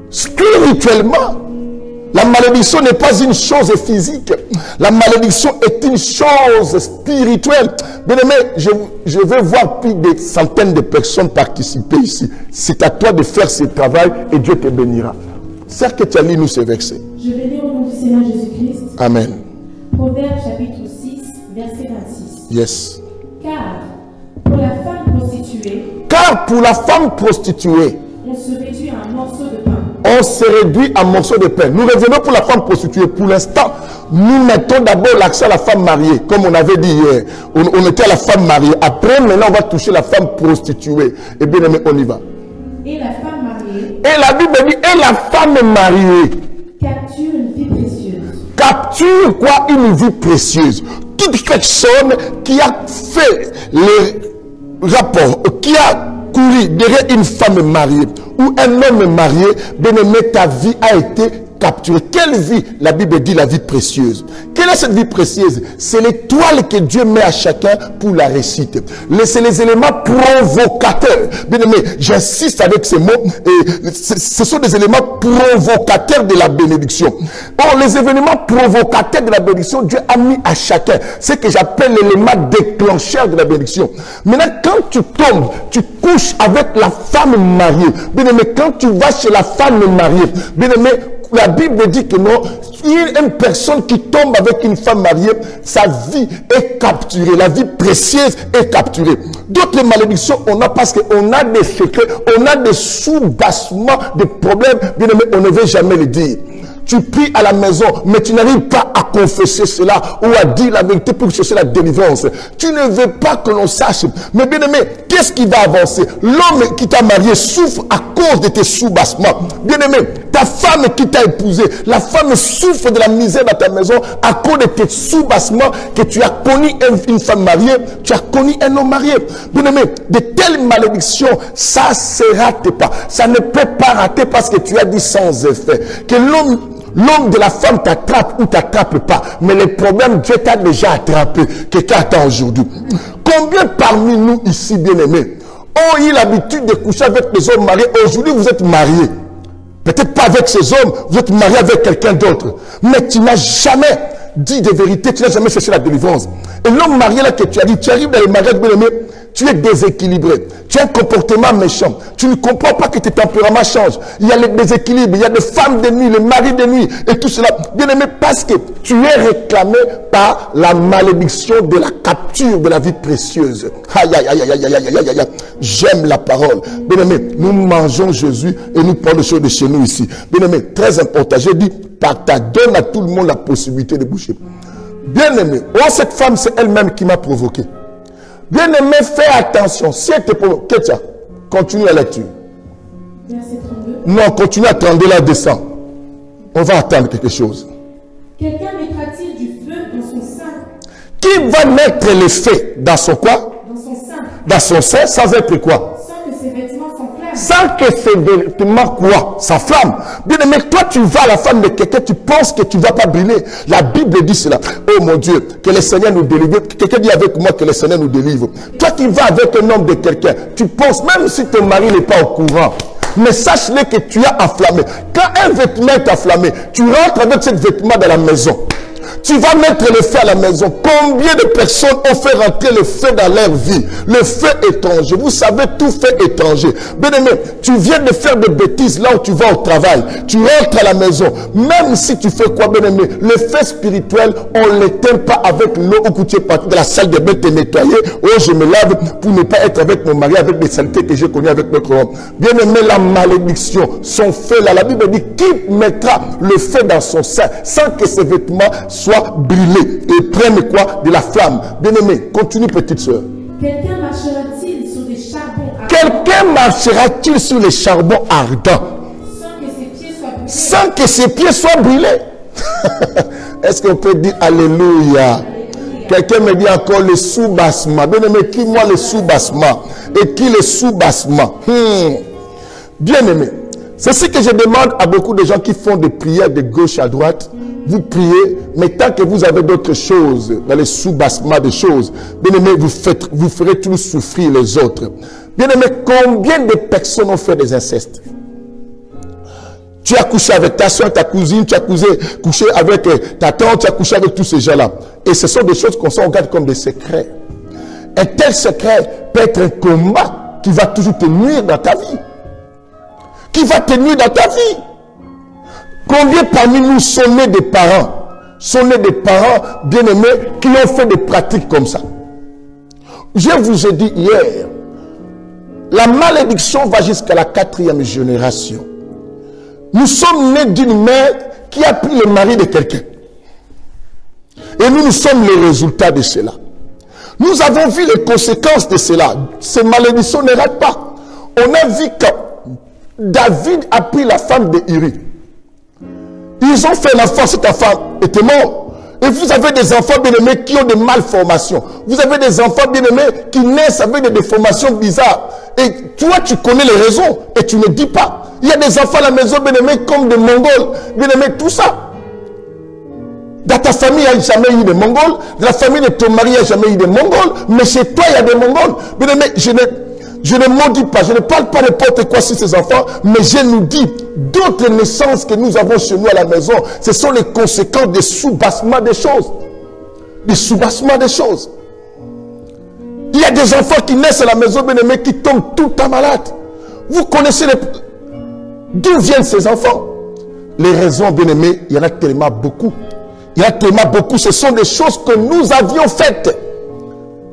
Spirituellement, la malédiction n'est pas une chose physique. La malédiction est une chose spirituelle. Bien aimé, je vais voir plus de centaines de personnes participer ici. C'est à toi de faire ce travail et Dieu te bénira. C'est que tu as lu nous ce verset. Je vais lire au nom du Seigneur Jésus-Christ. Amen. Proverbe chapitre 6, verset 26. Yes. Car pour la femme prostituée, on se réduit à un morceau de pain. on se réduit à morceaux de pain. Nous revenons pour la femme prostituée. Pour l'instant, nous mettons d'abord l'accent à la femme mariée, comme on avait dit hier. On était à la femme mariée. Après, maintenant, on va toucher la femme prostituée. Et bien aimé, on y va. Et la femme mariée. Et la Bible dit, et la femme mariée Capture une vie précieuse. Capture quoi? Une vie précieuse. Toute personne qui a fait les rapports, qui a couru derrière une femme mariée ou un homme marié, bien aimé, ta vie a été capturée. Quelle vie? La Bible dit la vie précieuse. Quelle est cette vie précieuse? C'est l'étoile que Dieu met à chacun pour la réussite. C'est les éléments provocateurs. Bien aimé, j'insiste avec ces mots. Et ce sont des éléments provocateurs de la bénédiction. Or, les événements provocateurs de la bénédiction, Dieu a mis à chacun. C'est ce que j'appelle l'élément déclencheur de la bénédiction. Maintenant, quand tu tombes, tu couches avec la femme mariée. Bien aimé, quand tu vas chez la femme mariée, bien aimé, la Bible dit que non, une personne qui tombe avec une femme mariée, sa vie est capturée, la vie précieuse est capturée. D'autres malédictions, on a parce qu'on a des secrets, on a des sous-bassements, des problèmes, bien aimé, on ne veut jamais le dire. Tu pries à la maison, mais tu n'arrives pas à confesser cela ou à dire la vérité pour chercher la délivrance. Tu ne veux pas que l'on sache. Mais bien aimé, qu'est-ce qui va avancer? L'homme qui t'a marié souffre à cause de tes sous-bassements. Bien aimé, ta femme qui t'a épousé, la femme souffre de la misère dans ta maison à cause de tes sous-bassements que tu as connu une femme mariée, tu as connu un homme marié. Bien aimé, de telles malédictions, ça ne se rate pas. Ça ne peut pas rater parce que tu as dit sans effet. Que l'homme de la femme t'attrape ou t'attrape pas. Mais les problèmes, Dieu t'a déjà attrapé. Quelqu'un attend aujourd'hui. Combien parmi nous ici, bien-aimés, ont eu l'habitude de coucher avec des hommes mariés? Aujourd'hui, vous êtes mariés. Peut-être pas avec ces hommes, vous êtes marié avec quelqu'un d'autre. Mais tu n'as jamais dit de vérité, tu n'as jamais cherché la délivrance. Et l'homme marié là que tu arrives dans le mariage, bien-aimé, tu es déséquilibré. Tu as un comportement méchant. Tu ne comprends pas que tes tempéraments changent. Il y a les déséquilibres. Il y a des femmes de nuit, les maris de nuit et tout cela. Bien aimé, parce que tu es réclamé par la malédiction de la capture de la vie précieuse. Aïe, aïe, aïe, aïe, aïe, aïe, aïe, aïe. J'aime la parole. Bien aimé, nous mangeons Jésus et nous parlons des choses de chez nous ici. Bien aimé, très important. J'ai dit, donne à tout le monde la possibilité de bouger. Bien aimé, oh, cette femme, c'est elle-même qui m'a provoqué. Bien aimé, fais attention. Si elle te provoque, Ketia, continue la lecture. Verset 32. Non, continue à 32 là, descend. On va attendre quelque chose. Quelqu'un mettra-t-il du feu dans son sein? Qui va mettre le feu dans son quoi? Dans son sein. Dans son sein, sans être quoi? Sans que ses vêtements s'enflamment. Sans que ses vêtements quoi? S'enflamment. Bien aimé, toi tu vas à la femme de quelqu'un, tu penses que tu ne vas pas brûler. La Bible dit cela. Oh mon Dieu, que le Seigneur nous délivre. Quelqu'un dit avec moi que le Seigneur nous délivre. Toi qui vas avec un homme de quelqu'un, tu penses, même si ton mari n'est pas au courant, mais sache-le que tu as enflammé. Quand un vêtement est enflammé, tu rentres avec ce vêtement dans la maison. Tu vas mettre le feu à la maison. Combien de personnes ont fait rentrer le feu dans leur vie? Le feu étranger. Vous savez, tout feu étranger. Bien aimé, tu viens de faire des bêtises là où tu vas au travail. Tu rentres à la maison. Même si tu fais quoi, bien aimé? Le feu spirituel, on ne l'éteint pas avec l'eau où tu es parti de la salle de bain te nettoyer. Oh, je me lave pour ne pas être avec mon mari, avec des saletés que j'ai connues avec notre homme. Bien aimé, la malédiction, son feu là. La Bible dit, qui mettra le feu dans son sein sans que ses vêtements soient brûlés et prennent quoi? De la flamme. Bien aimé, continue petite soeur. Quelqu'un marchera-t-il sur des charbons ardents? Quelqu'un marchera-t-il sur les charbons ardents Sans que ses pieds soient brûlés? sans que ses pieds soient brûlés? Est-ce qu'on peut dire Alléluia? Quelqu'un me dit encore le sous-bassement. Bien aimé, qui moi le sous-bassement? Et qui le sous-bassement? Bien aimé, c'est ce que je demande à beaucoup de gens qui font des prières de gauche à droite. Vous priez, mais tant que vous avez d'autres choses, dans les sous-bassements des choses, bien aimé, vous ferez toujours souffrir les autres. Bien aimé, combien de personnes ont fait des incestes? Tu as couché avec ta soeur, ta cousine, tu as couché avec ta tante, tu as couché avec tous ces gens-là. Et ce sont des choses qu'on s'en regarde comme des secrets. Un tel secret peut être un combat qui va toujours te nuire dans ta vie. Qui va te nuire dans ta vie. Combien parmi nous sont nés des parents, bien-aimés, qui ont fait des pratiques comme ça? Je vous ai dit hier, la malédiction va jusqu'à la 4e génération. Nous sommes nés d'une mère qui a pris le mari de quelqu'un. Et nous sommes le résultat de cela. Nous avons vu les conséquences de cela. Ces malédictions ne ratent pas. On a vu que David a pris la femme de Uri. Ils ont fait un enfant, cet enfant était mort. Et vous avez des enfants bien-aimés qui ont des malformations. Vous avez des enfants bien-aimés qui naissent avec des déformations bizarres. Et toi, tu connais les raisons et tu ne dis pas. Il y a des enfants à la maison bien-aimés comme des Mongols. Bien-aimés, tout ça. Dans ta famille, il n'y a jamais eu de Mongols. Dans la famille de ton mari, il n'y a jamais eu de Mongols. Mais chez toi, il y a des Mongols. Bien-aimés, je ne maudis pas, je ne parle pas n'importe quoi sur ces enfants, mais je nous dis, d'autres naissances que nous avons chez nous à la maison, ce sont les conséquences des sous-bassements des choses. Des sous-bassements des choses. Il y a des enfants qui naissent à la maison, bien-aimés, qui tombent tout le temps malades. Vous connaissez d'où viennent ces enfants? Les raisons, bien-aimés, il y en a tellement beaucoup. Il y en a tellement beaucoup, ce sont des choses que nous avions faites.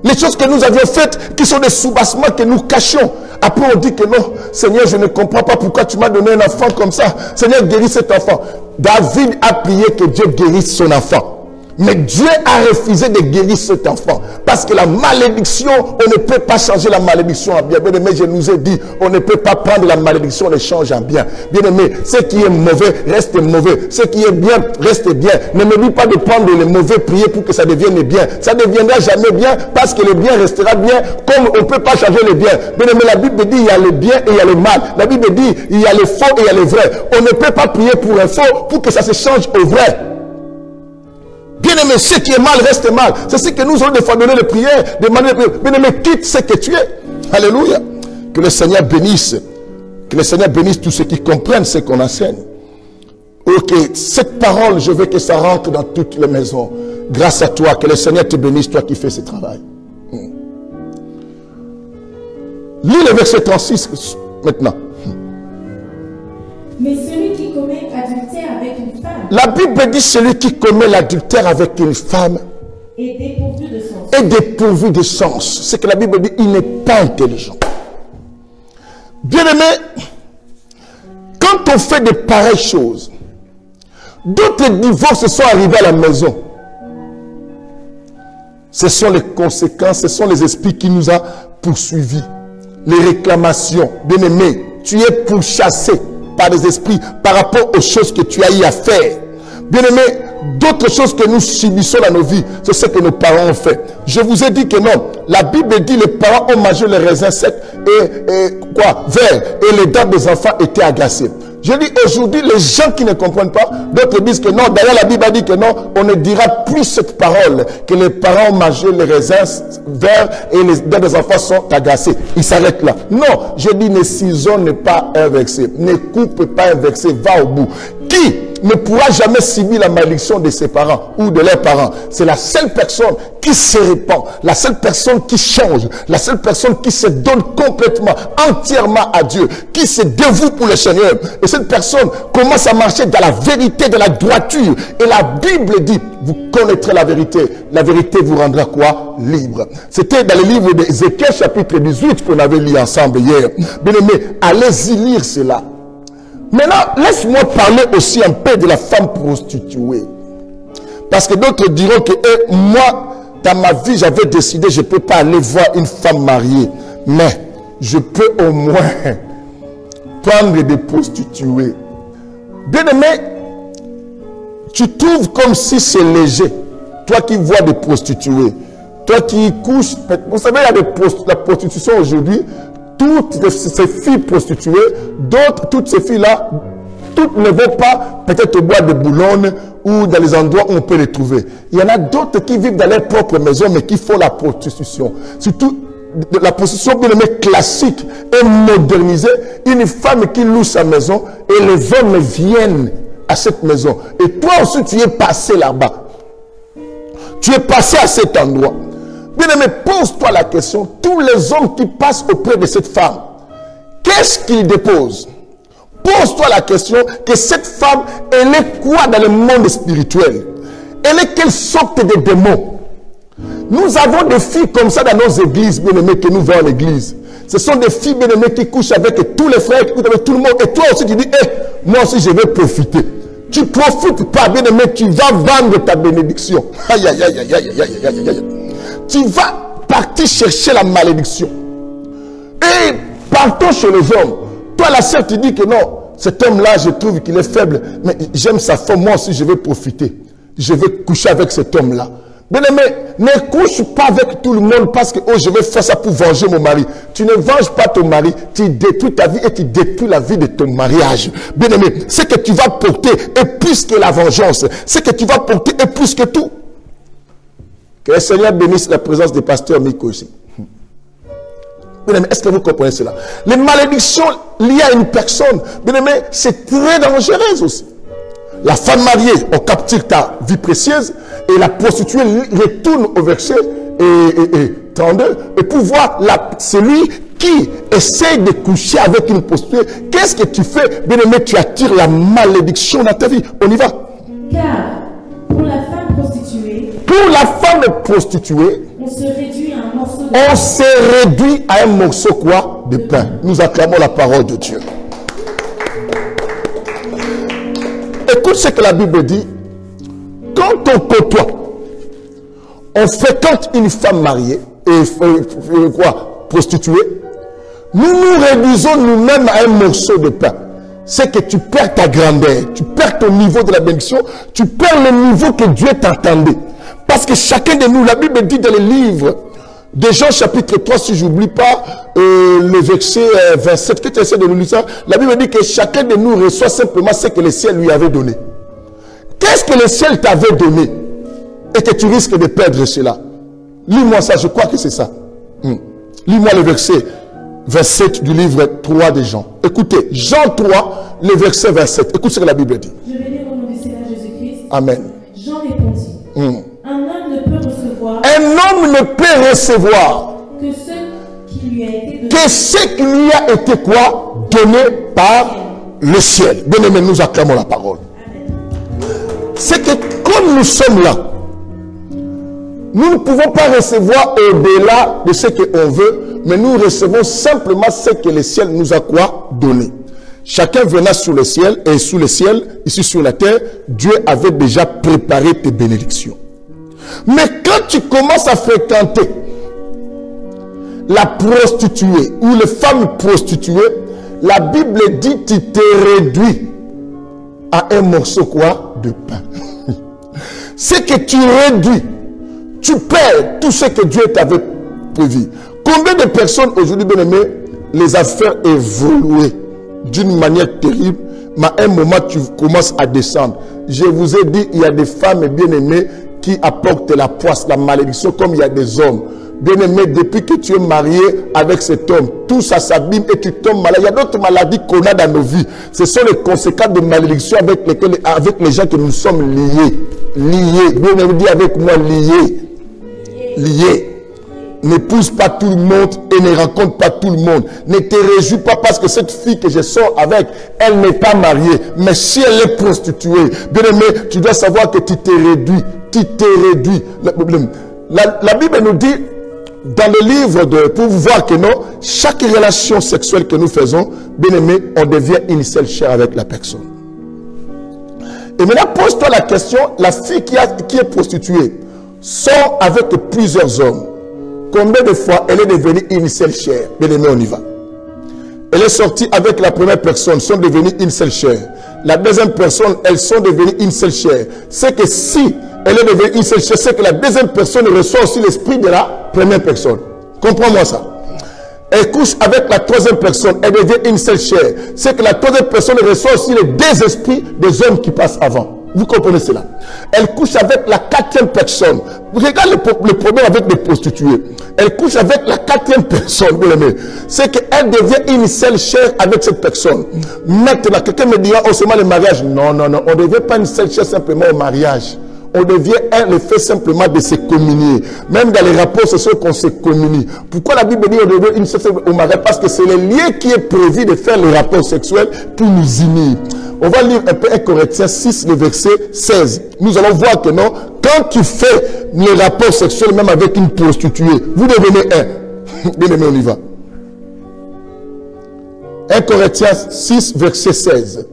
Les choses que nous avions faites, qui sont des sous-bassements que nous cachions. Après, on dit que non, Seigneur, je ne comprends pas pourquoi tu m'as donné un enfant comme ça. Seigneur, guéris cet enfant. David a prié que Dieu guérisse son enfant. Mais Dieu a refusé de guérir cet enfant. Parce que la malédiction, on ne peut pas changer la malédiction en bien. Bien-aimé, je nous ai dit, on ne peut pas prendre la malédiction et le changer en bien. Bien-aimé, ce qui est mauvais, reste mauvais. Ce qui est bien, reste bien. Ne me dis pas de prendre le mauvais, prier pour que ça devienne bien. Ça ne deviendra jamais bien parce que le bien restera bien comme on ne peut pas changer le bien. Bien-aimé, la Bible dit, il y a le bien et il y a le mal. La Bible dit, il y a le faux et il y a le vrai. On ne peut pas prier pour un faux pour que ça se change au vrai. Bien-aimé, ce qui est mal reste mal. C'est ce que nous avons des fois donné les prières. Bien-aimé, quitte ce que tu es. Alléluia. Que le Seigneur bénisse. Que le Seigneur bénisse tous ceux qui comprennent ce qu'on enseigne. Ok, cette parole, je veux que ça rentre dans toutes les maisons. Grâce à toi, que le Seigneur te bénisse, toi qui fais ce travail. Lis le verset 36 maintenant. Mais celui qui commet adultère avec une femme La Bible dit celui qui commet l'adultère avec une femme est dépourvu de sens. est dépourvu de sens. C'est que la Bible dit il n'est pas intelligent. Bien-aimé, quand on fait de pareilles choses, d'autres divorces sont arrivés à la maison. Ce sont les conséquences, ce sont les esprits qui nous ont poursuivis. Les réclamations. Bien-aimé, tu es pourchassé par des esprits par rapport aux choses que tu as eu à faire. Bien-aimé, d'autres choses que nous subissons dans nos vies, c'est ce que nos parents ont fait. Je vous ai dit que non. La Bible dit les parents ont mangé les raisins secs et verts, et les dents des enfants étaient agacées. Je dis aujourd'hui, les gens qui ne comprennent pas, d'autres disent que non. D'ailleurs, la Bible a dit que non, on ne dira plus cette parole, que les parents ont mangé les raisins verts et les dents des enfants sont agacés. Ils s'arrêtent là. Non, je dis ne cisaille pas un verset, ne coupe pas un verset, va au bout. Qui ne pourra jamais subir la malédiction de ses parents ou de leurs parents? C'est la seule personne qui se répand, la seule personne qui change, la seule personne qui se donne complètement, entièrement à Dieu, qui se dévoue pour le Seigneur. Et cette personne commence à marcher dans la vérité, de la droiture. Et la Bible dit, vous connaîtrez la vérité vous rendra quoi? Libre. C'était dans le livre d'Ézéchiel chapitre 18 qu'on avait lu ensemble hier. Bien aimé, allez-y lire cela. Maintenant, laisse-moi parler aussi un peu de la femme prostituée. Parce que d'autres diront que moi, dans ma vie, j'avais décidé, je ne peux pas aller voir une femme mariée. Mais je peux au moins prendre des prostituées. Bien-aimé, tu trouves comme si c'est léger. Toi qui vois des prostituées, toi qui couches. Vous savez, il y a la prostitution aujourd'hui. Toutes ces filles prostituées, d'autres, toutes ces filles-là, toutes ne vont pas peut-être au bois de Boulogne ou dans les endroits où on peut les trouver. Il y en a d'autres qui vivent dans leur propre maison, mais qui font la prostitution. Surtout la prostitution bien aimée classique et modernisée. Une femme qui loue sa maison et les hommes viennent à cette maison. Et toi aussi, tu es passé là-bas. Tu es passé à cet endroit. Bien-aimé, pose-toi la question, tous les hommes qui passent auprès de cette femme, qu'est-ce qu'ils déposent? Pose-toi la question que cette femme, elle est quoi dans le monde spirituel? Elle est quelle sorte de démon? Nous avons des filles comme ça dans nos églises, bien-aimés, que nous voyons à l'église. Ce sont des filles bien-aimées qui couchent avec tous les frères, qui couchent avec tout le monde. Et toi aussi, tu dis, moi aussi, je vais profiter. Tu ne profites pas, bien-aimé, tu vas vendre ta bénédiction. Aïe, aïe, aïe, aïe, aïe, aïe, aïe, aïe. Tu vas partir chercher la malédiction. Et partons chez les hommes. Toi, la sœur, tu dis que non, cet homme-là, je trouve qu'il est faible, mais j'aime sa femme, moi aussi, je vais profiter. Je vais coucher avec cet homme-là. Bien-aimé, ne couche pas avec tout le monde parce que, oh, je vais faire ça pour venger mon mari. Tu ne venges pas ton mari, tu détruis ta vie et tu détruis la vie de ton mariage. Bien-aimé, ce que tu vas porter est plus que la vengeance. Ce que tu vas porter est plus que tout. Que le Seigneur bénisse la présence des pasteurs Miko aussi. Bien-aimé, est-ce que vous comprenez cela? Les malédictions liées à une personne, bien-aimé, c'est très dangereux aussi. La femme mariée, on capture ta vie précieuse et la prostituée retourne au verset 32 et pour voir celui qui essaie de coucher avec une prostituée. Qu'est-ce que tu fais? Bien-aimé, tu attires la malédiction dans ta vie. On y va. Car pour la femme prostituée, on se réduit à un morceau de pain. On se réduit à un morceau quoi? De pain. Nous acclamons la parole de Dieu. Écoute ce que la Bible dit. Quand on côtoie, on fréquente une femme mariée et prostituée, nous nous réduisons nous-mêmes à un morceau de pain. C'est que tu perds ta grandeur, tu perds ton niveau de la bénédiction, tu perds le niveau que Dieu t'attendait. Parce que chacun de nous, la Bible dit dans les livres de Jean chapitre 3, si je n'oublie pas le verset 27, que tu essaies de nous lire ça, la Bible dit que chacun de nous reçoit simplement ce que le ciel lui avait donné. Qu'est-ce que le ciel t'avait donné et que tu risques de perdre cela? Lis-moi ça, je crois que c'est ça. Lis-moi le verset 27 du livre 3 de Jean. Écoutez, Jean 3, le verset 27. Écoute ce que la Bible dit. Je vais lire au nom du Seigneur Jésus-Christ. Amen. Jean répondit. Un homme ne peut recevoir. Un homme ne peut recevoir Que ce qui lui a été donné. Que ce qui lui a été quoi? Donné par le ciel. Bien-aimés, nous acclamons la parole. C'est que comme nous sommes là, nous ne pouvons pas recevoir au-delà de ce qu'on veut, mais nous recevons simplement ce que le ciel nous a quoi? Donné. Chacun venant sur le ciel et sous le ciel, ici sur la terre, Dieu avait déjà préparé tes bénédictions. Mais quand tu commences à fréquenter la prostituée ou les femmes prostituées, la Bible dit tu te réduis à un morceau quoi? De pain. C'est que tu réduis, tu perds tout ce que Dieu t'avait prévu. Combien de personnes aujourd'hui, bien aimés, les affaires évoluent d'une manière terrible, mais à un moment tu commences à descendre. Je vous ai dit, il y a des femmes bien aimées qui apportent la poisse, la malédiction, comme il y a des hommes. Bien aimé, depuis que tu es marié avec cet homme, tout ça s'abîme et tu tombes malade. Il y a d'autres maladies qu'on a dans nos vies. Ce sont les conséquences de malédiction avec les gens que nous sommes liés. Liés. Bien aimé, dis avec moi, liés. Liés. N'épouse pas tout le monde et ne rencontre pas tout le monde. Ne te réjouis pas parce que cette fille que je sors avec, elle n'est pas mariée. Mais si elle est prostituée, bien aimé, tu dois savoir que tu t'es réduit. Tu t'es réduit. La Bible nous dit, dans le livre pour voir que non, chaque relation sexuelle que nous faisons, bien aimé, on devient une seule chair avec la personne. Et maintenant, pose-toi la question, la fille qui est prostituée, sort avec plusieurs hommes. Combien de fois elle est devenue une seule chair? Bien aimé, on y va. Elle est sortie avec la première personne, sont devenues une seule chair. La deuxième personne, elles sont devenues une seule chair. C'est que si elle est devenue une seule chair, c'est que la deuxième personne reçoit aussi l'esprit de la première personne. Comprends-moi ça. Elle couche avec la troisième personne, elle devient une seule chair. C'est que la troisième personne reçoit aussi les deux esprits des hommes qui passent avant. Vous comprenez cela? Elle couche avec la quatrième personne. Regarde le problème avec les prostituées. Elle couche avec la quatrième personne. C'est qu'elle devient une seule chair avec cette personne. Maintenant, quelqu'un me dira, oh, c'est mal le mariage. Non, non, non. On ne devient pas une seule chair simplement au mariage. On devient le fait simplement de se communier. Même dans les rapports sociaux qu'on se communie. Pourquoi la Bible dit on devient une seule chair au mariage? Parce que c'est le lien qui est prévu de faire le rapport sexuel pour nous unir. On va lire un peu 1 Corinthiens 6, le verset 16. Nous allons voir que non, quand tu fais le rapport sexuel même avec une prostituée, vous devenez un. Bien aimé, on y va. 1 Corinthiens 6, verset 16.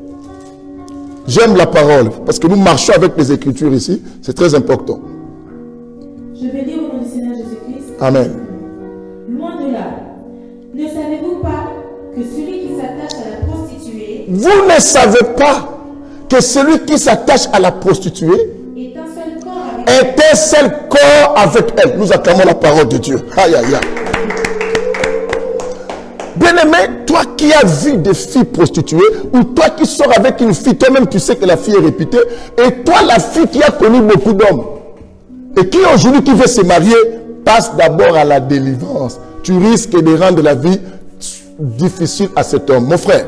J'aime la parole, parce que nous marchons avec les Écritures ici. C'est très important. Je vais lire au nom du Seigneur Jésus-Christ. Amen. Loin de là. Ne savez-vous pas que celui qui s'attache à la prostituée Vous ne savez pas que celui qui s'attache à la prostituée est un seul corps avec est un seul corps avec elle. Nous acclamons la parole de Dieu. Aïe, aïe, aïe. Bien-aimé, toi qui as vu des filles prostituées, ou toi qui sors avec une fille, toi-même tu sais que la fille est réputée, et toi la fille qui a connu beaucoup d'hommes, et qui aujourd'hui qui veut se marier, passe d'abord à la délivrance. Tu risques de rendre la vie difficile à cet homme. Mon frère,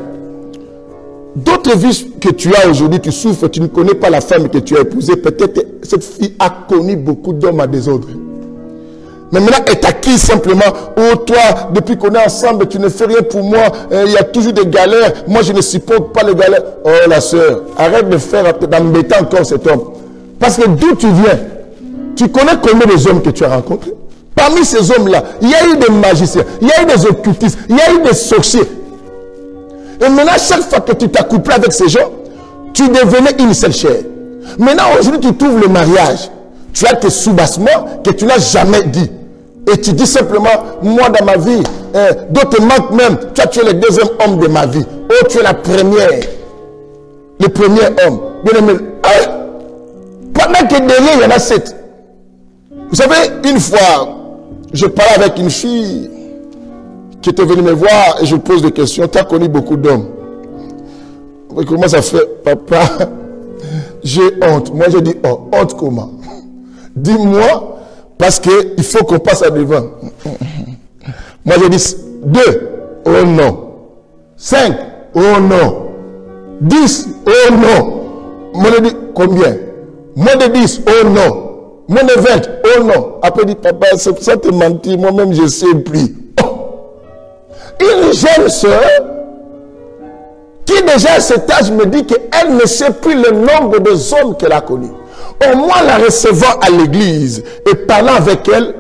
d'autres vies que tu as aujourd'hui, tu souffres, tu ne connais pas la femme que tu as épousée, peut-être cette fille a connu beaucoup d'hommes à désordre. Mais maintenant, est acquis simplement. Oh, toi, depuis qu'on est ensemble, tu ne fais rien pour moi. Il y a toujours des galères. Moi, je ne supporte pas les galères. Oh, la sœur, arrête de faire, d'embêter encore cet homme. Parce que d'où tu viens, tu connais combien des hommes que tu as rencontrés. Parmi ces hommes-là, il y a eu des magiciens, il y a eu des occultistes, il y a eu des sorciers. Et maintenant, chaque fois que tu t'accouples avec ces gens, tu devenais une seule chair. Maintenant, aujourd'hui, tu trouves le mariage. Tu as tes soubassements que tu n'as jamais dit. Et tu dis simplement, moi dans ma vie, d'autres manquent même. Toi, tu es le deuxième homme de ma vie. Oh, tu es la première. Le premier homme. Bien aimé. Pendant que derrière, il y en a 7. Vous savez, une fois, je parlais avec une fille qui était venue me voir et je pose des questions. Tu as connu beaucoup d'hommes. Comment ça fait, papa? J'ai honte. Moi, j'ai dit, oh, honte comment? Dis-moi, parce qu'il faut qu'on passe à devant. Moi, j'ai dit 2, oh non. 5, oh non. 10, oh non. Moi, j'ai dit combien? Moins de 10, oh non. Moins de 20, oh non. Après, il dit, papa, c'est ça te mentir, moi-même, je ne sais plus. Oh. Une jeune soeur, qui déjà à cet âge me dit qu'elle ne sait plus le nombre des hommes qu'elle a connus. Au moins la recevant à l'église et parlant avec elle,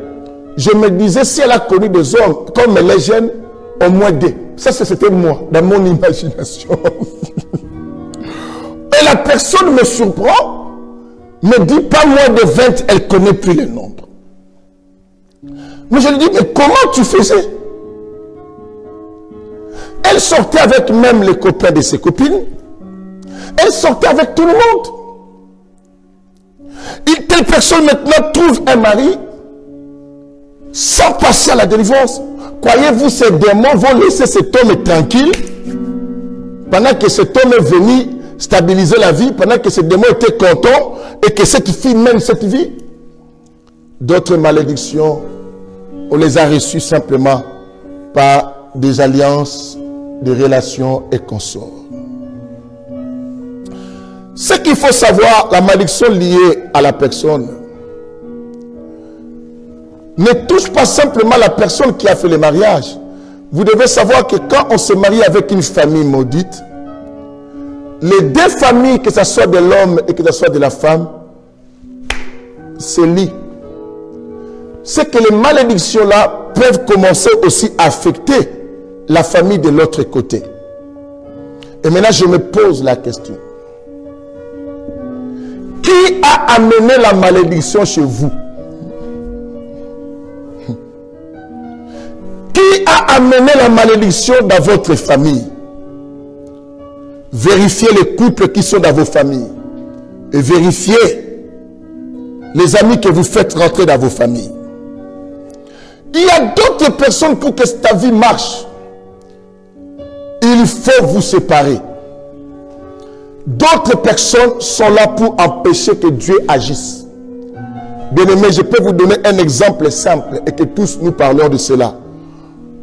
je me disais si elle a connu des hommes comme elle est jeune, au moins 2. Ça c'était moi, dans mon imagination. Et la personne me surprend, me dit pas moins de 20, elle ne connaît plus le nombre. Mais je lui dis, mais comment tu faisais? Elle sortait avec même les copains de ses copines. Elle sortait avec tout le monde. Une telle personne maintenant trouve un mari sans passer à la délivrance. Croyez-vous ces démons vont laisser cet homme tranquille pendant que cet homme est venu stabiliser la vie, pendant que ces démons étaient contents et que cette fille mène cette vie? D'autres malédictions, on les a reçues simplement par des alliances, des relations et consorts. Ce qu'il faut savoir, la malédiction liée à la personne ne touche pas simplement la personne qui a fait le mariage. Vous devez savoir que quand on se marie avec une famille maudite, les 2 familles, que ce soit de l'homme et que ce soit de la femme, se lient. C'est que les malédictions-là peuvent commencer aussi à affecter la famille de l'autre côté. Et maintenant, je me pose la question. Qui a amené la malédiction chez vous? Qui a amené la malédiction dans votre famille? Vérifiez les couples qui sont dans vos familles. Et vérifiez les amis que vous faites rentrer dans vos familles. Il y a d'autres personnes pour que ta vie marche. Il faut vous séparer. D'autres personnes sont là pour empêcher que Dieu agisse. Bien-aimés, je peux vous donner un exemple simple et que tous nous parlons de cela.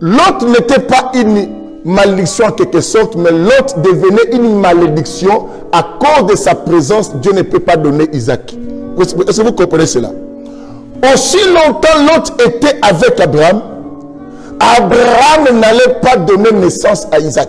L'autre n'était pas une malédiction en quelque sorte, mais l'autre devenait une malédiction à cause de sa présence. Dieu ne peut pas donner Isaac. Est-ce que vous comprenez cela? Aussi longtemps l'autre était avec Abraham, Abraham n'allait pas donner naissance à Isaac.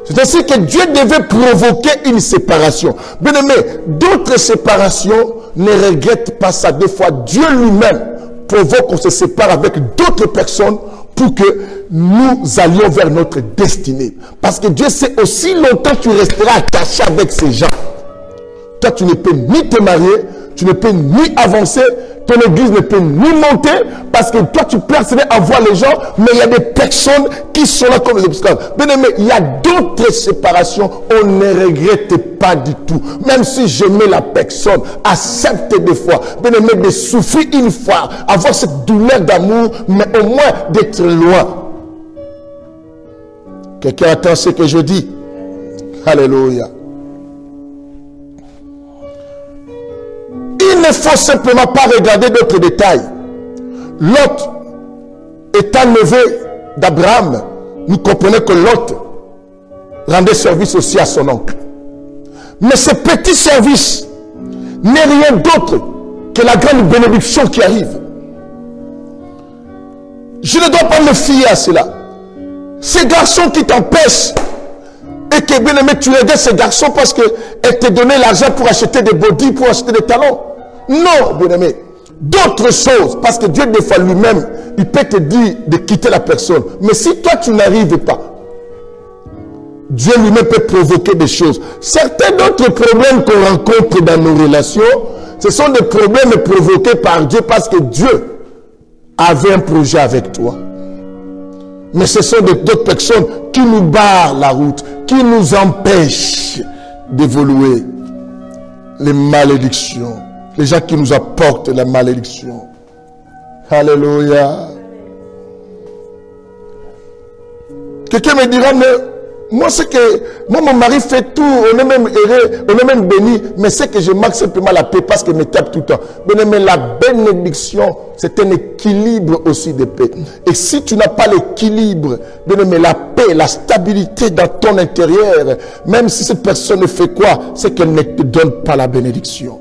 C'est ainsi que Dieu devait provoquer une séparation. Bien aimé, d'autres séparations ne regrettent pas ça. Des fois, Dieu lui-même provoque qu'on se sépare avec d'autres personnes pour que nous allions vers notre destinée. Parce que Dieu sait, aussi longtemps tu resteras attaché avec ces gens. Toi, tu ne peux ni te marier, tu ne peux ni avancer, ton église ne peut ni monter, parce que toi, tu persévères à voir les gens, mais il y a des personnes qui sont là comme les obstacles. Bien aimé, il y a d'autres séparations, on ne regrette pas du tout. Même si j'aimais la personne, accepte des fois, bien aimé, de souffrir une fois, avoir cette douleur d'amour, mais au moins d'être loin. Quelqu'un attend ce que je dis? Alléluia. Il ne faut simplement pas regarder d'autres détails. Lot étant neveu d'Abraham, nous comprenons que Lot rendait service aussi à son oncle. Mais ce petit service n'est rien d'autre que la grande bénédiction qui arrive. Je ne dois pas me fier à cela. Ces garçons qui t'empêchent et que bien aimé, tu aidais ces garçons parce qu'elles te donnaient l'argent pour acheter des body, pour acheter des talons. Non, bien aimé. D'autres choses, parce que Dieu, des fois lui-même, il peut te dire de quitter la personne. Mais si toi, tu n'arrives pas, Dieu lui-même peut provoquer des choses. Certains d'autres problèmes qu'on rencontre dans nos relations, ce sont des problèmes provoqués par Dieu parce que Dieu avait un projet avec toi. Mais ce sont d'autres personnes qui nous barrent la route, qui nous empêchent d'évoluer. Les malédictions. Les gens qui nous apportent la malédiction. Alléluia. Quelqu'un me dira, mais moi, c'est que moi, mon mari fait tout, on est même heureux, on est même béni, mais c'est que je marque simplement la paix parce qu'il me tape tout le temps. Mais la bénédiction, c'est un équilibre aussi de paix. Et si tu n'as pas l'équilibre, la paix, la stabilité dans ton intérieur, même si cette personne fait quoi, c'est qu'elle ne te donne pas la bénédiction.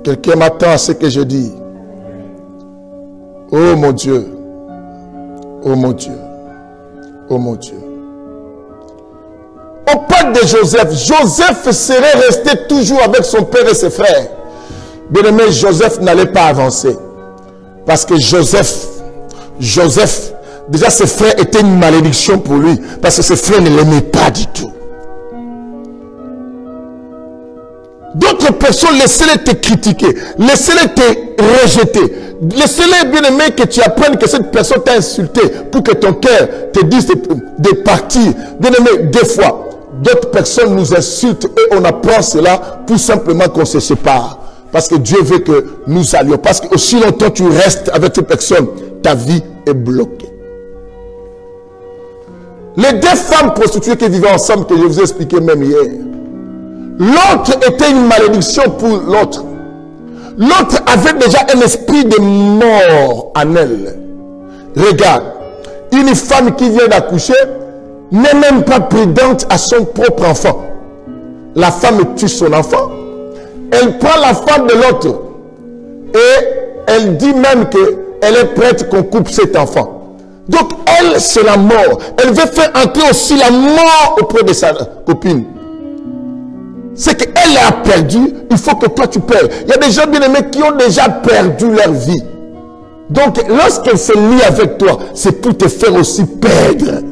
Quelqu'un m'attend à ce que je dis. Oh mon Dieu. Oh mon Dieu. Oh mon Dieu. On parle de Joseph. Joseph serait resté toujours avec son père et ses frères. Bien aimé, Joseph n'allait pas avancer. Parce que Joseph, déjà ses frères étaient une malédiction pour lui. Parce que ses frères ne l'aimaient pas du tout. D'autres personnes, laissez-les te critiquer, laissez-les te rejeter, laissez-les bien aimer que tu apprennes que cette personne t'a insulté pour que ton cœur te dise de partir. Bien aimé, des fois, d'autres personnes nous insultent et on apprend cela pour simplement qu'on se sépare. Parce que Dieu veut que nous allions. Parce que aussi longtemps tu restes avec cette personne, ta vie est bloquée. Les deux femmes prostituées qui vivaient ensemble, que je vous ai expliqué même hier, l'autre était une malédiction pour l'autre. L'autre avait déjà un esprit de mort en elle. Regarde, une femme qui vient d'accoucher n'est même pas prudente à son propre enfant. La femme tue son enfant. Elle prend la femme de l'autre. Et elle dit même qu'elle est prête qu'on coupe cet enfant. Donc elle, c'est la mort. Elle veut faire entrer aussi la mort auprès de sa copine. C'est qu'elle a perdu, il faut que toi tu perds. Il y a des gens bien aimés qui ont déjà perdu leur vie. Donc lorsqu'elle se lie avec toi, c'est pour te faire aussi perdre.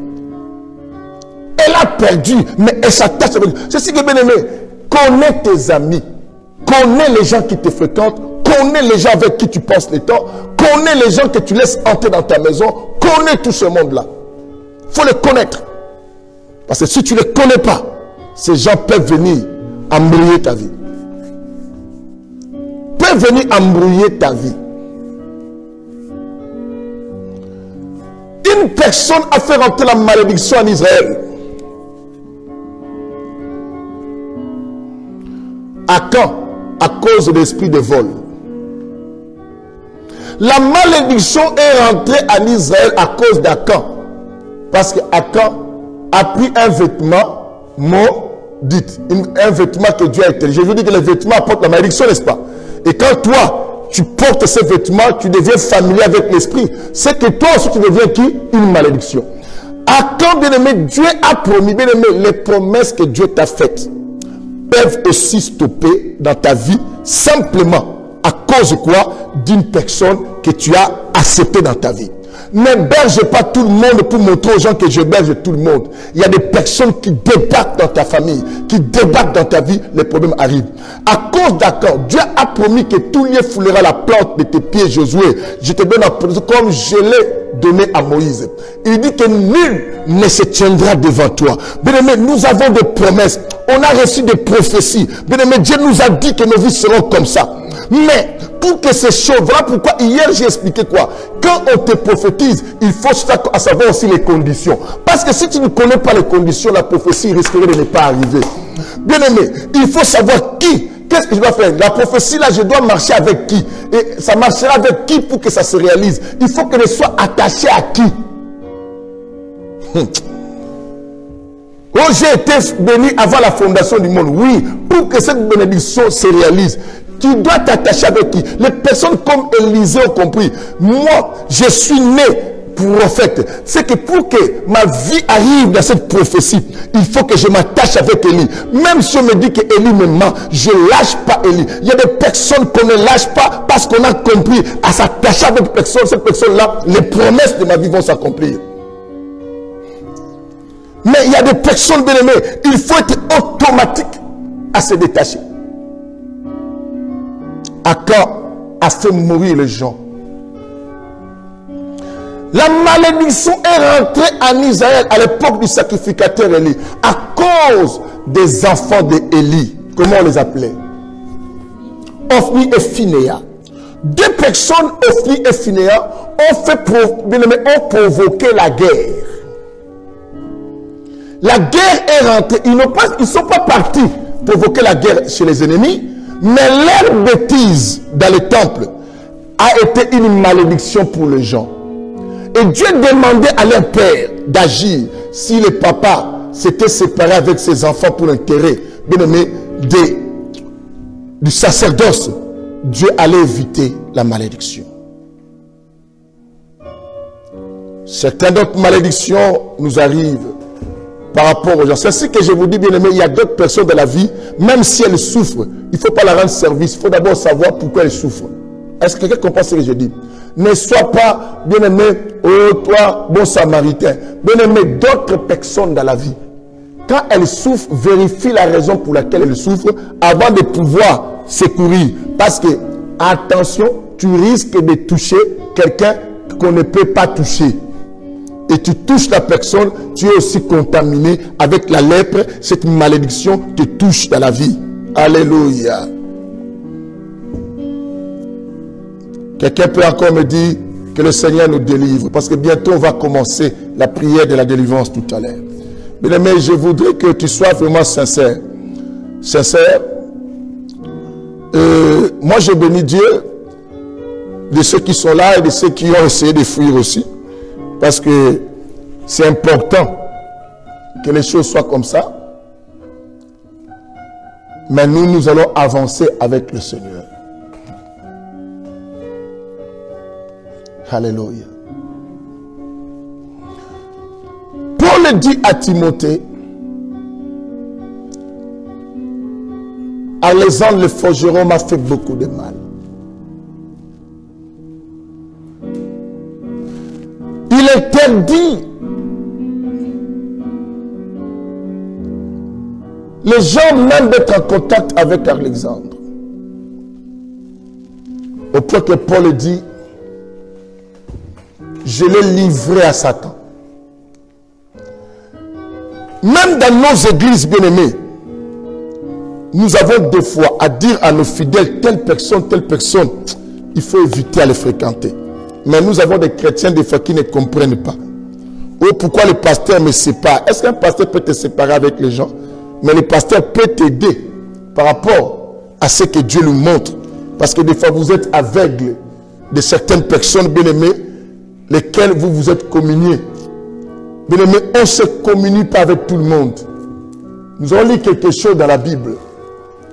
Elle a perdu, mais elle s'attache avec toi. C'est ce que bien aimé, connais tes amis, connais les gens qui te fréquentent, connais les gens avec qui tu passes le temps, connais les gens que tu laisses entrer dans ta maison, connais tout ce monde-là. Il faut les connaître. Parce que si tu ne les connais pas, ces gens peuvent venir embrouiller ta vie. Peuvent venir embrouiller ta vie. Une personne a fait rentrer la malédiction en Israël. Akan, à cause de l'esprit de vol. La malédiction est rentrée en Israël à cause d'Akan. Parce qu'Akan a pris un vêtement maudit, un vêtement que Dieu a été. Je veux dire que les vêtements apportent la malédiction, n'est-ce pas? Et quand toi, tu portes ces vêtements, tu deviens familier avec l'esprit. C'est que toi aussi, tu deviens qui? Une malédiction. Akan, bien aimé, Dieu a promis, bien aimé, les promesses que Dieu t'a faites peuvent aussi stopper dans ta vie simplement à cause de quoi? D'une personne que tu as acceptée dans ta vie. N'héberge pas tout le monde pour montrer aux gens que j'héberge tout le monde. Il y a des personnes qui débarquent dans ta famille, qui débarquent dans ta vie, les problèmes arrivent. À cause d'accord, Dieu a promis que tout lieu foulera la plante de tes pieds, Josué. Je te donne la promesse comme je l'ai donné à Moïse. Il dit que nul ne se tiendra devant toi. Bien-aimé, nous avons des promesses. On a reçu des prophéties. Bien-aimé, Dieu nous a dit que nos vies seront comme ça. Mais pour que ces choses, voilà pourquoi hier j'ai expliqué quoi? Quand on te prophétise, il faut savoir aussi les conditions. Parce que si tu ne connais pas les conditions, la prophétie risquerait de ne pas arriver. Bien aimé, il faut savoir qui. Qu'est-ce que je dois faire? La prophétie là, je dois marcher avec qui? Et ça marchera avec qui pour que ça se réalise? Il faut que je sois attaché à qui? Oh, j'ai été béni avant la fondation du monde. Oui, pour que cette bénédiction se réalise. Tu dois t'attacher avec qui? Les personnes comme Élisée ont compris. Moi, je suis né prophète. C'est que pour que ma vie arrive dans cette prophétie, il faut que je m'attache avec Élie. Même si on me dit que Élie me ment, je ne lâche pas Élie. Il y a des personnes qu'on ne lâche pas parce qu'on a compris à s'attacher avec cette personne-là, les promesses de ma vie vont s'accomplir. Mais il y a des personnes bien aimées, il faut être automatique à se détacher. Akab a fait mourir les gens. La malédiction est rentrée en Israël à l'époque du sacrificateur Élie à cause des enfants d'Élie. Comment on les appelait? Ophni et Phinéas. Deux personnes, Ophni et Phinéas, ont provoqué la guerre. La guerre est rentrée. Ils ne sont pas partis provoquer la guerre chez les ennemis, mais leur bêtise dans le temple a été une malédiction pour les gens. Et Dieu demandait à leur père d'agir si le papa s'était séparé avec ses enfants pour l'intérêt, bien aimé, du sacerdoce. Dieu allait éviter la malédiction. Certaines d'autres malédictions nous arrivent par rapport aux gens. C'est ainsi que je vous dis, bien aimé, il y a d'autres personnes dans la vie, même si elles souffrent, il ne faut pas la rendre service. Il faut d'abord savoir pourquoi elles souffrent. Est-ce que quelqu'un comprend ce que je dis? Ne sois pas, bien aimé, oh toi, bon samaritain. Bien aimé, d'autres personnes dans la vie, quand elles souffrent, vérifie la raison pour laquelle elles souffrent avant de pouvoir secourir. Parce que, attention, tu risques de toucher quelqu'un qu'on ne peut pas toucher. Et tu touches la personne, tu es aussi contaminé avec la lèpre. Cette malédiction te touche dans la vie. Alléluia. Quelqu'un peut encore me dire que le Seigneur nous délivre. Parce que bientôt on va commencer la prière de la délivrance tout à l'heure. Mais je voudrais que tu sois vraiment sincère. Sincère. Moi je bénis Dieu de ceux qui sont là et de ceux qui ont essayé de fuir aussi. Parce que c'est important que les choses soient comme ça. Mais nous allons avancer avec le Seigneur. Alléluia. Paul dit à Timothée, Alexandre le forgeron m'a fait beaucoup de mal. Il interdit les gens même d'être en contact avec Alexandre. Au point que Paul dit, je l'ai livré à Satan. Même dans nos églises bien-aimées, nous avons des fois à dire à nos fidèles, telle personne, il faut éviter à les fréquenter. Mais nous avons des chrétiens des fois qui ne comprennent pas. Oh, pourquoi le pasteur me sépare? Est-ce qu'un pasteur peut te séparer avec les gens? Mais le pasteur peut t'aider par rapport à ce que Dieu nous montre. Parce que des fois vous êtes aveugle de certaines personnes bien-aimées, lesquelles vous vous êtes communiés. Bien-aimés, on ne se communie pas avec tout le monde. Nous allons lire quelque chose dans la Bible.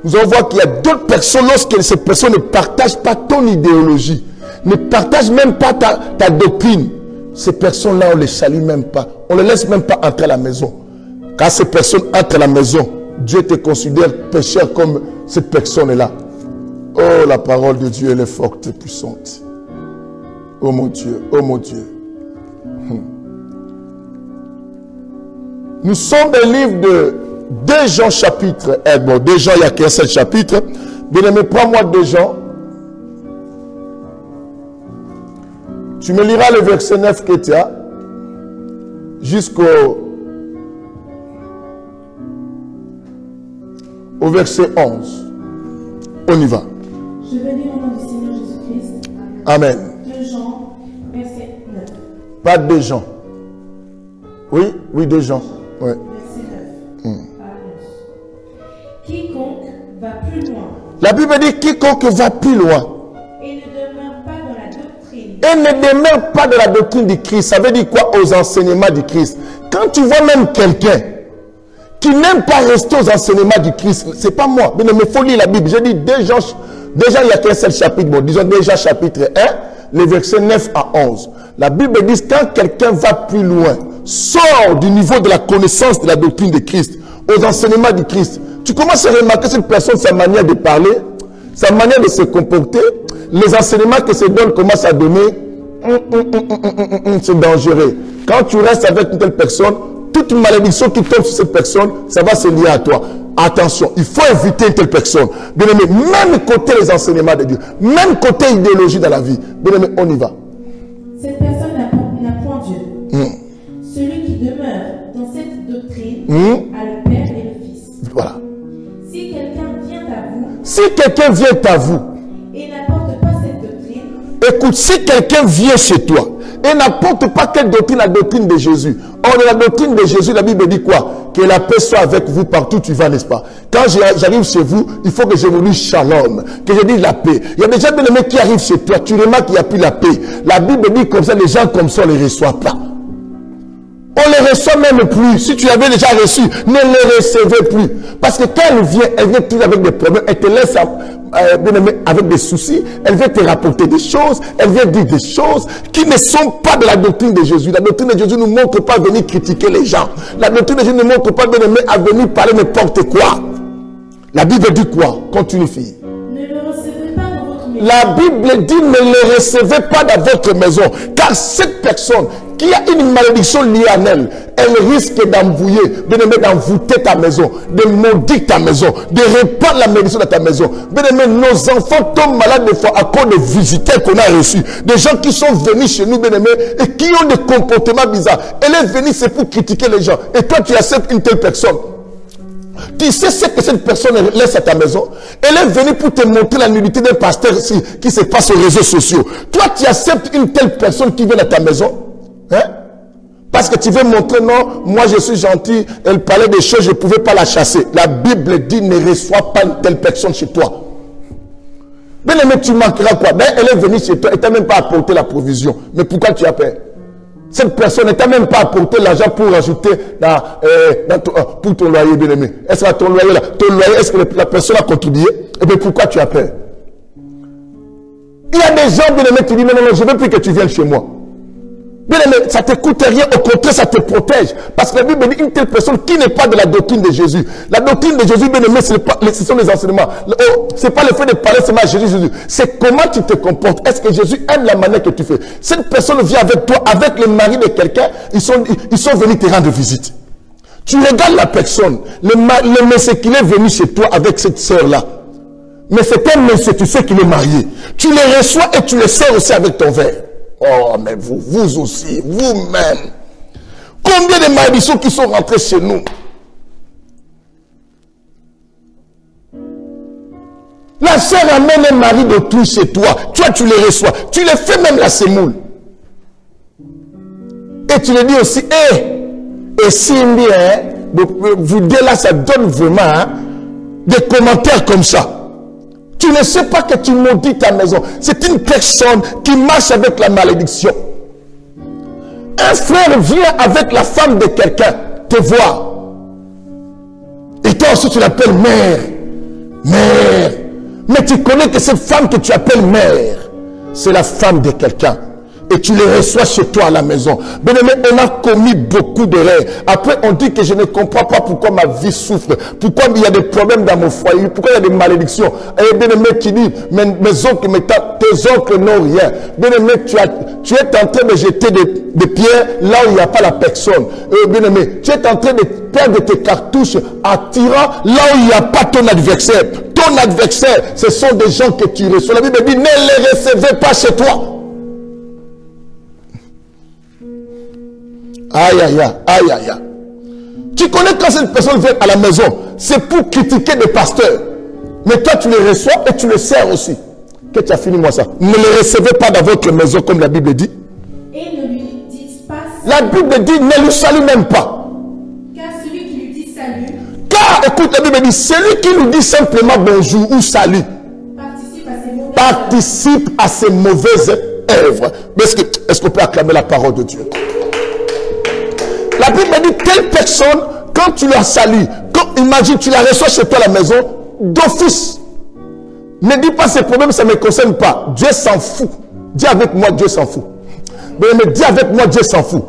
Nous allons voir qu'il y a d'autres personnes, lorsque ces personnes ne partagent pas ton idéologie, ne partagent même pas ta doctrine, ces personnes-là, on ne les salue même pas. On ne les laisse même pas entrer à la maison. Quand ces personnes entrent à la maison, Dieu te considère pécheur comme cette personne-là. Oh, la parole de Dieu, elle est forte et puissante. Oh mon Dieu, oh mon Dieu. Nous sommes des livres de 2 Jean chapitre. Bon, 2 Jean, il n'y a qu'un seul chapitre. Bien-aimé, prends-moi 2 Jean. Tu me liras le verset 9 que tu as jusqu'au verset 11. On y va. Je vais lire au nom du Seigneur Jésus-Christ. Amen. 2 Jean, verset 9. Pas 2 Jean. Oui, oui, 2 Jean. Ouais. Verset 9 à 11. Quiconque va plus loin La Bible dit quiconque va plus loin et ne demeure pas dans la doctrine. et ne demeure pas dans la doctrine du Christ. Ça veut dire quoi? Aux enseignements du Christ. Quand tu vois même quelqu'un qui n'aime pas rester aux enseignements du Christ, c'est pas moi. Mais il faut lire la Bible. J'ai dit déjà il n'y a qu'un seul chapitre. Bon, disons déjà chapitre 1, les versets 9 à 11. La Bible dit quand quelqu'un va plus loin, sort du niveau de la connaissance de la doctrine de Christ, aux enseignements du Christ, tu commences à remarquer cette personne, sa manière de parler, sa manière de se comporter, les enseignements que se donne commencent à donner, c'est dangereux. Quand tu restes avec une telle personne, toute malédiction qui tombe sur cette personne, ça va se lier à toi. Attention, il faut éviter une telle personne. Bien aimé, même côté les enseignements de Dieu, même côté idéologie dans la vie, bien aimé, on y va. Cette personne n'a point Dieu. Celui qui demeure dans cette doctrine a le Père et le Fils. Voilà. Si quelqu'un vient à vous Si quelqu'un vient à vous, et n'apporte pas cette doctrine, écoute, si quelqu'un vient chez toi et n'apporte pas quelle doctrine, la doctrine de Jésus. Or, dans la doctrine de Jésus, la Bible dit quoi? Que la paix soit avec vous partout où tu vas, n'est-ce pas? Quand j'arrive chez vous, il faut que je vous dise shalom, que je dise la paix. Il y a des gens bien-aimés qui arrivent chez toi, tu remarques qu'il n'y a plus la paix. La Bible dit comme ça, les gens comme ça, on ne les reçoit pas. On ne les reçoit même plus. Si tu l'avais déjà reçu, ne les recevez plus. Parce que quand elle vient toujours avec des problèmes, elle te laisse avec des soucis, elle vient te rapporter des choses, elle vient dire des choses qui ne sont pas de la doctrine de Jésus. La doctrine de Jésus ne nous montre pas à venir critiquer les gens. La doctrine de Jésus ne nous montre pas à venir parler n'importe quoi. La Bible dit quoi? Continue, fille. ne le recevez pas dans votre maison. La Bible dit ne le recevez pas dans votre maison. Car cette personne qui a une malédiction liée à elle, elle risque d'envoûter ta maison, de maudire ta maison, de répandre la malédiction dans ta maison. Bien aimé, nos enfants tombent malades des fois à cause de visiteurs qu'on a reçus. Des gens qui sont venus chez nous, bien aimé, et qui ont des comportements bizarres. Elle est venue, c'est pour critiquer les gens. Et toi, tu acceptes une telle personne. Tu sais ce que cette personne laisse à ta maison. Elle est venue pour te montrer la nudité d'un pasteur qui se passe sur les réseaux sociaux. Toi, tu acceptes une telle personne qui vient à ta maison. Hein? Parce que tu veux montrer, non, moi je suis gentil, elle parlait des choses, je ne pouvais pas la chasser. La Bible dit, ne reçois pas une telle personne chez toi. Bien aimé, tu manqueras quoi? Ben, elle est venue chez toi, elle t'a même pas apporté la provision. Mais pourquoi tu as peur? Cette personne ne t'a même pas apporté l'argent pour rajouter pour ton loyer, bien aimé. Est-ce que ton loyer, est-ce que la personne a contribué? Et bien pourquoi tu as peur? Il y a des gens, bien aimé, qui disent, non, je ne veux plus que tu viennes chez moi. Bien aimé, ça ne te coûte rien, au contraire, ça te protège. Parce que la Bible dit une telle personne qui n'est pas de la doctrine de Jésus. La doctrine de Jésus, bien aimé, ce sont les enseignements. Ce n'est pas le fait de parler seulement à Jésus. C'est comment tu te comportes. Est-ce que Jésus aime la manière que tu fais? Cette personne vient avec toi, avec le mari de quelqu'un, ils sont venus te rendre visite. Tu regardes la personne, le monsieur qui est venu chez toi avec cette sœur-là. Mais c'est un monsieur, tu sais qu'il est marié. Tu le reçois et tu le sers aussi avec ton verre. Oh, mais vous aussi, vous-même. Combien de malédictions qui sont rentrées chez nous? La sœur amène un mari de tout chez toi. Toi, tu les reçois. Tu les fais même la semoule. Et tu le dis aussi, et si vous dites là, ça donne vraiment des commentaires comme ça. Tu ne sais pas que tu maudis ta maison. C'est une personne qui marche avec la malédiction. Un frère vient avec la femme de quelqu'un te voir. Et toi aussi tu l'appelles mère. Mère. Mais tu connais que cette femme que tu appelles mère, c'est la femme de quelqu'un. et tu les reçois chez toi à la maison. Bien-aimé, on a commis beaucoup d'erreurs. Après, on dit que je ne comprends pas pourquoi ma vie souffre, pourquoi il y a des problèmes dans mon foyer, pourquoi il y a des malédictions. Et bien-aimé qui dit, mes oncles, tes oncles n'ont rien. Bien-aimé, tu es en train de jeter des pierres là où il n'y a pas la personne. Bien-aimé, tu es en train de perdre tes cartouches en tirant là où il n'y a pas ton adversaire. Ton adversaire, ce sont des gens que tu reçois. La Bible dit, ne les recevez pas chez toi. Aïe, aïe, aïe, aïe, aïe, aïe. Tu connais quand cette personne vient à la maison, c'est pour critiquer des pasteurs. Mais toi, tu les reçois et tu les sers aussi. Que tu as fini, moi ça. Ne les recevez pas dans votre maison, comme la Bible dit. Et ne lui dites pas. La Bible dit, ne lui salue même pas. Car celui qui lui dit salut. Car, écoute, la Bible dit, celui qui nous dit simplement bonjour ou salut, participe à ses mauvaises œuvres. Est-ce qu'on peut acclamer la parole de Dieu? La Bible dit, telle personne, quand tu la salues, imagine, tu la reçois chez toi à la maison, d'office. Ne dis pas ces problèmes, ça ne me concerne pas. Dieu s'en fout. Dis avec moi, Dieu s'en fout. Mais dis avec moi, Dieu s'en fout.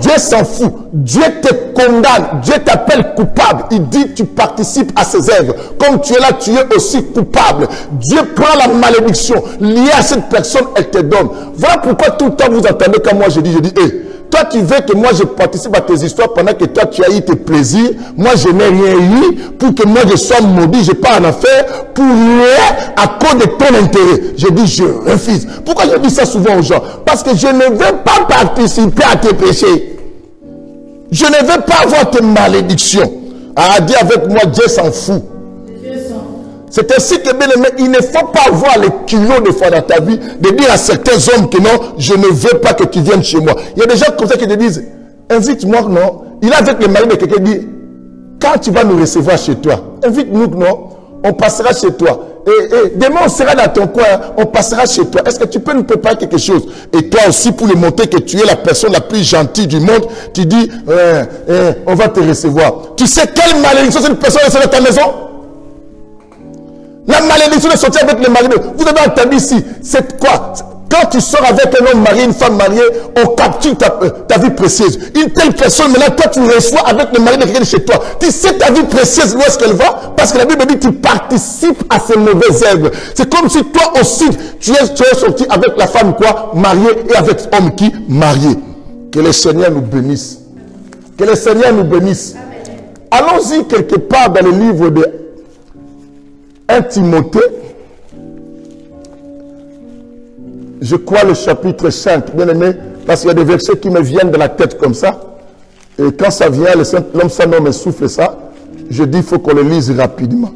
Dieu s'en fout. Dieu te condamne. Dieu t'appelle coupable. Il dit, tu participes à ses œuvres. Comme tu es là, tu es aussi coupable. Dieu prend la malédiction liée à cette personne, elle te donne. Voilà pourquoi tout le temps vous entendez quand moi je dis, hey, toi tu veux que moi je participe à tes histoires pendant que toi tu as eu tes plaisirs. Moi je n'ai rien eu pour que moi je sois maudit, je pars en affaire pour rien à cause de ton intérêt. Je dis je refuse. Pourquoi je dis ça souvent aux gens? Parce que je ne veux pas participer à tes péchés. Je ne veux pas avoir tes malédictions. Ah, dis avec moi, Dieu s'en fout. C'est ainsi que, bien aimé, il ne faut pas avoir les kilos de fois dans ta vie de dire à certains hommes que non, je ne veux pas que tu viennes chez moi. Il y a des gens comme ça qui te disent, invite-moi, non. Il est avec le mari de quelqu'un qui dit, quand tu vas nous recevoir chez toi, invite-nous, non, on passera chez toi. Et demain, on sera dans ton coin, on passera chez toi. Est-ce que tu peux nous préparer quelque chose? Et toi aussi, pour lui montrer que tu es la personne la plus gentille du monde, tu dis, on va te recevoir. Tu sais quelle malédiction cette personne est dans ta maison? La malédiction de sortir avec le mari. Vous avez entendu ici, c'est quoi? Quand tu sors avec un homme marié, une femme mariée, on capture ta vie précieuse. Une telle personne, maintenant, toi, tu reçois avec le mari de quelqu'un de chez toi. Tu sais ta vie précieuse, où est-ce qu'elle va? Parce que la Bible dit que tu participes à ces mauvaises œuvres. C'est comme si toi aussi, tu es sorti avec la femme quoi? Mariée et avec l'homme qui? Marié. Que le Seigneur nous bénisse. Que le Seigneur nous bénisse. Allons-y quelque part dans le livre de 1 Timothée, je crois le chapitre 5, bien aimé, parce qu'il y a des versets qui me viennent de la tête comme ça. Et quand ça vient, l'homme sans nom me souffle ça. Je dis, il faut qu'on le lise rapidement.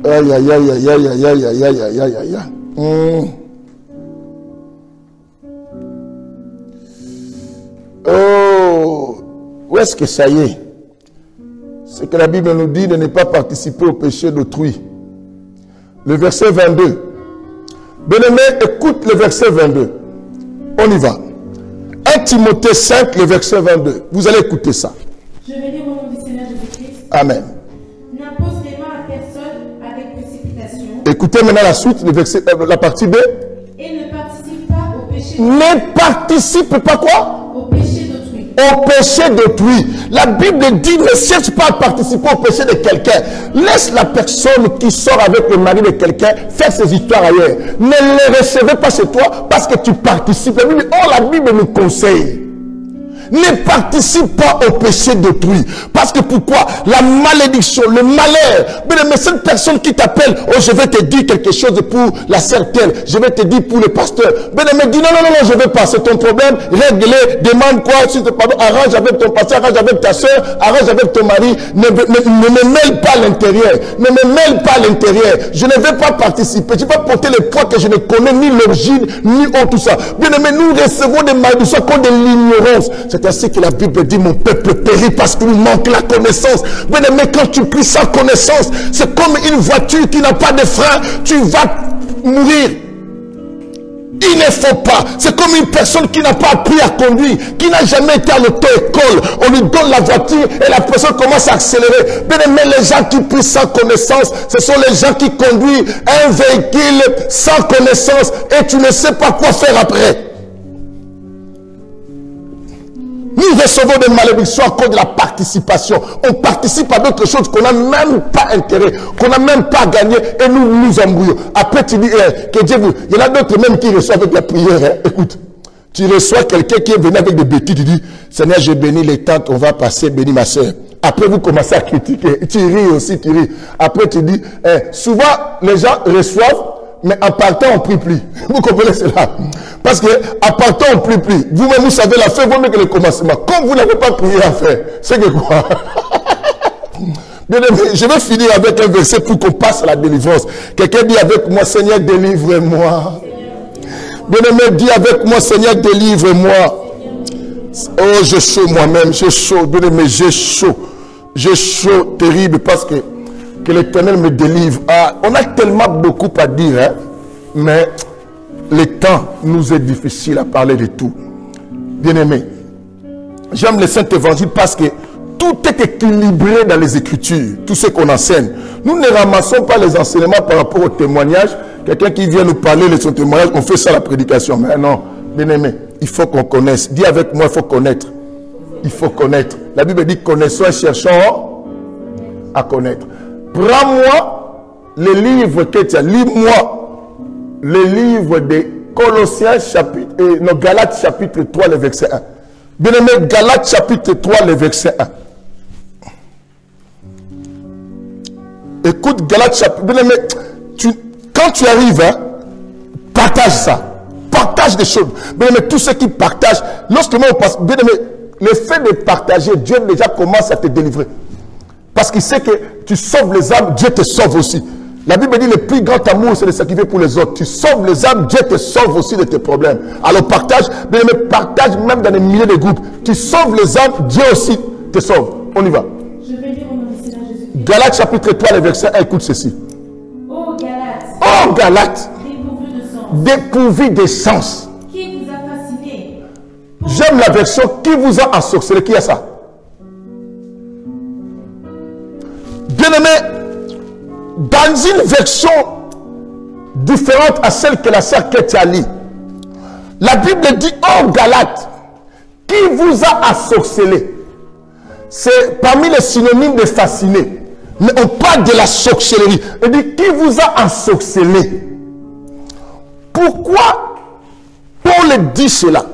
Aïe, aïe, aïe, aïe, aïe, aïe, aïe, aïe, aïe, aïe, aïe, aïe. Oh, où est-ce que ça y est? C'est que la Bible nous dit de ne pas participer au péché d'autrui. Le verset 22. Bien-aimé, écoute le verset 22. On y va. 1 Timothée 5, le verset 22. Vous allez écouter ça. Je vais lire au nom du Seigneur Jésus-Christ. Amen. N'impose les mains à personne avec précipitation. Écoutez maintenant la suite, le verset, la partie 2. Et ne participe pas au péché. Ne participe pas quoi? Au péché d'autrui. Au péché d'autrui. La Bible dit, ne cherche pas à participer au péché de quelqu'un. Laisse la personne qui sort avec le mari de quelqu'un faire ses histoires ailleurs. Ne les recevez pas chez toi parce que tu participes. La Bible nous conseille. Ne participe pas au péché d'autrui. Parce que pourquoi? La malédiction, le malheur. Mais cette personne qui t'appelle, oh je vais te dire quelque chose pour la sœur telle, je vais te dire pour le pasteur. Mais dis non, non, non, non, je vais pas, c'est ton problème, règle-le, demande quoi, si tu pardon, arrange avec ton pasteur, arrange avec ta soeur, arrange avec ton mari, ne me mêle pas à l'intérieur, ne me mêle pas à l'intérieur, je ne vais pas participer, je vais pas porter les poids que je ne connais ni l'origine, ni tout ça. Bien aimé, nous recevons des malédictions comme de l'ignorance. C'est ainsi que la Bible dit, mon peuple périt parce qu'il manque la connaissance. Bien aimé, quand tu pries sans connaissance, c'est comme une voiture qui n'a pas de frein, tu vas mourir. Il ne faut pas. C'est comme une personne qui n'a pas appris à conduire, qui n'a jamais été à l'auto-école. On lui donne la voiture et la personne commence à accélérer. Bien aimé, les gens qui prient sans connaissance, ce sont les gens qui conduisent un véhicule sans connaissance et tu ne sais pas quoi faire après. Nous recevons des malédictions à cause de la participation. On participe à d'autres choses qu'on n'a même pas intérêt, qu'on n'a même pas gagné et nous nous embrouillons. Après tu dis, que Dieu vous... Il y en a d'autres même qui reçoivent avec la prière. Écoute, tu reçois quelqu'un qui est venu avec des bêtises, tu dis, Seigneur, je bénis les temps qu'on va passer, bénis ma soeur. Après vous commencez à critiquer, tu ris aussi, tu ris. Après tu dis, souvent les gens reçoivent, mais en partant, on ne prie plus. Vous comprenez cela? Parce qu'en partant, on ne prie plus. Vous-même, vous savez la fin, vaut mieux que le commencement. Comme vous n'avez pas prié à faire, c'est que quoi? Bien aimé, je vais finir avec un verset pour qu'on passe à la délivrance. Quelqu'un dit avec moi, Seigneur, délivre-moi. Bien aimé, dis avec moi, Seigneur, délivre-moi. Oh, j'ai chaud moi-même, j'ai chaud. Bien aimé, j'ai chaud. J'ai chaud terrible parce que l'Éternel me délivre. Ah, on a tellement beaucoup à dire, hein, mais le temps nous est difficile à parler de tout. Bien-aimé, j'aime le Saint-Évangile parce que tout est équilibré dans les Écritures, tout ce qu'on enseigne. Nous ne ramassons pas les enseignements par rapport au témoignage. Quelqu'un qui vient nous parler de son témoignage, on fait ça à la prédication. Mais non, bien-aimé, il faut qu'on connaisse. Dis avec moi, il faut connaître. Il faut connaître. La Bible dit connaissons et cherchons à connaître. Prends-moi le livre que tu as. Lis-moi le livre de Colossiens chapitre, non, Galates chapitre 3, le verset 1. Bien aimé, Galates chapitre 3, le verset 1. Écoute, Galates chapitre, bien aimé, quand tu arrives, hein, partage ça. Partage des choses. Bien aimé, tous ceux qui partagent, lorsque on passe, bien aimé, le fait de partager, Dieu déjà commence à te délivrer. Parce qu'il sait que tu sauves les âmes, Dieu te sauve aussi. La Bible dit le plus grand amour, c'est de sacrifier pour les autres. Tu sauves les âmes, Dieu te sauve aussi de tes problèmes. Alors partage, bien aimé, partage même dans des milliers de groupes. Tu sauves les âmes, Dieu aussi te sauve. On y va. Je vais lire au nom du Seigneur Jésus-Christ. Galates chapitre 3, le verset 1, écoute ceci. Ô Galates, Oh Galates, dépourvu de sens, dépourvu de sens. qui vous a fasciné? J'aime la version qui vous a ensorcelé. Qui a ça? Bien-aimé, dans une version différente à celle que la sœur Ketia lit, la Bible dit, oh Galates, qui vous a ensorcelé? C'est parmi les synonymes de fasciné. Mais on parle de la sorcellerie. Il dit, qui vous a ensorcelé? Pourquoi Paul dit cela?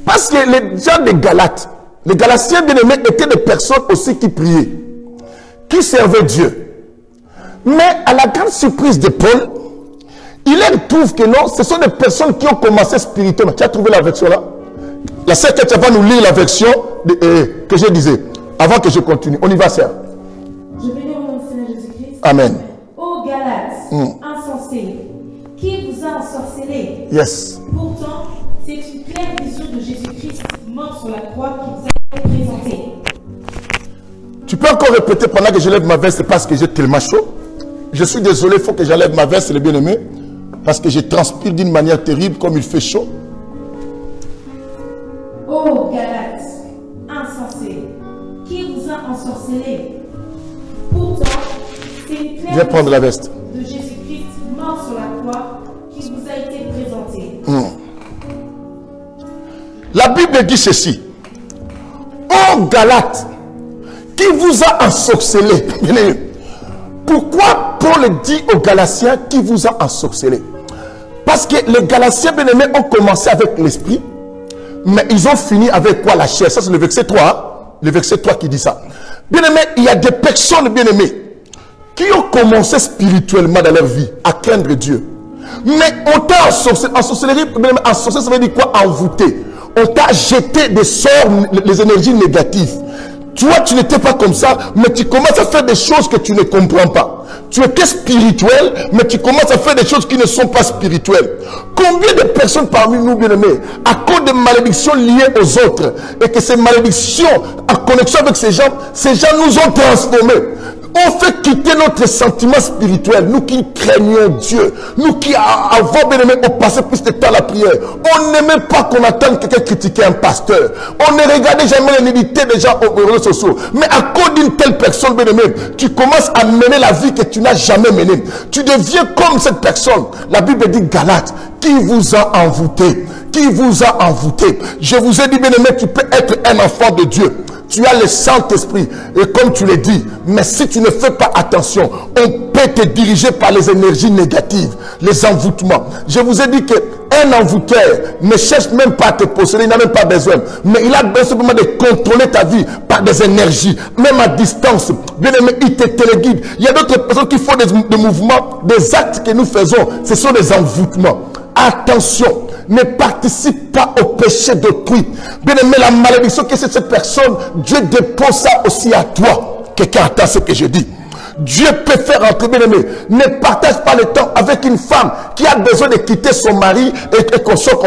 Parce que les gens de Galates, les Galatiens bien-aimés étaient des personnes aussi qui priaient, qui servaient Dieu. Mais à la grande surprise de Paul, il trouve que non, ce sont des personnes qui ont commencé spirituellement. Tu as trouvé la version là? La sœur Ketia va nous lire la version que je disais, avant que je continue. On y va, sœur. Je vais lire au nom du Seigneur Jésus-Christ. Amen. Ô Galates, insensés, qui vous a ensorcelé? Yes. Pourtant, c'est une claire vision de Jésus-Christ mort sur la croix qui vous a été présentée. Tu peux encore répéter pendant que je lève ma veste parce que j'ai tellement chaud. Je suis désolé, il faut que j'enlève ma veste, le bien-aimé, parce que je transpire d'une manière terrible comme il fait chaud. Ô Galates, insensés, qui vous a ensorcelé? Pourtant, c'est une Viens claire prendre la veste. de Jésus-Christ mort sur la croix qui vous a été présentée. La Bible dit ceci. Ô Galates, qui vous a ensorcelé? Pourquoi Paul dit aux Galatiens qui vous a ensorcelé? Parce que les Galatiens bien-aimés ont commencé avec l'esprit, mais ils ont fini avec quoi? La chair. Ça c'est le verset 3. Hein? Le verset 3 qui dit ça. Bien-aimés, il y a des personnes bien-aimées qui ont commencé spirituellement dans leur vie à craindre Dieu. Mais on t'a ensorcelé. Ensorcellerie, ensorcelé, ça veut dire quoi? Envoûté. On t'a jeté des sorts, les énergies négatives. Toi, tu n'étais pas comme ça, mais tu commences à faire des choses que tu ne comprends pas. Tu étais spirituel, mais tu commences à faire des choses qui ne sont pas spirituelles. Combien de personnes parmi nous, bien-aimés, à cause de malédictions liées aux autres, et que ces malédictions, en connexion avec ces gens nous ont transformés. On fait quitter notre sentiment spirituel, nous qui craignons Dieu, nous qui avons bien aimé, on passait plus de temps à la prière. On n'aimait pas qu'on attende quelqu'un critiquer un pasteur. On ne regardait jamais les nudité des gens aux réseaux sociaux. Mais à cause d'une telle personne, bien aimé, tu commences à mener la vie que tu n'as jamais menée. Tu deviens comme cette personne. La Bible dit Galates, qui vous a envoûté? Qui vous a envoûté? Je vous ai dit, bien aimé, tu peux être un enfant de Dieu. Tu as le Saint-Esprit. Et comme tu l'as dit, mais si tu ne fais pas attention, on peut te diriger par les énergies négatives, les envoûtements. Je vous ai dit qu'un envoûteur ne cherche même pas à te posséder, il n'a même pas besoin. Mais il a besoin simplement de contrôler ta vie par des énergies, même à distance. Bien aimé, il te téléguide. Il y a d'autres personnes qui font des mouvements, des actes que nous faisons. Ce sont des envoûtements. Attention, ne participe pas au péché d'autrui. Bien aimé, la malédiction que c'est cette personne, Dieu dépose ça aussi à toi. Quelqu'un attend ce que je dis. Dieu peut faire entrer, bien aimé. Ne partage pas le temps avec une femme qui a besoin de quitter son mari et consort.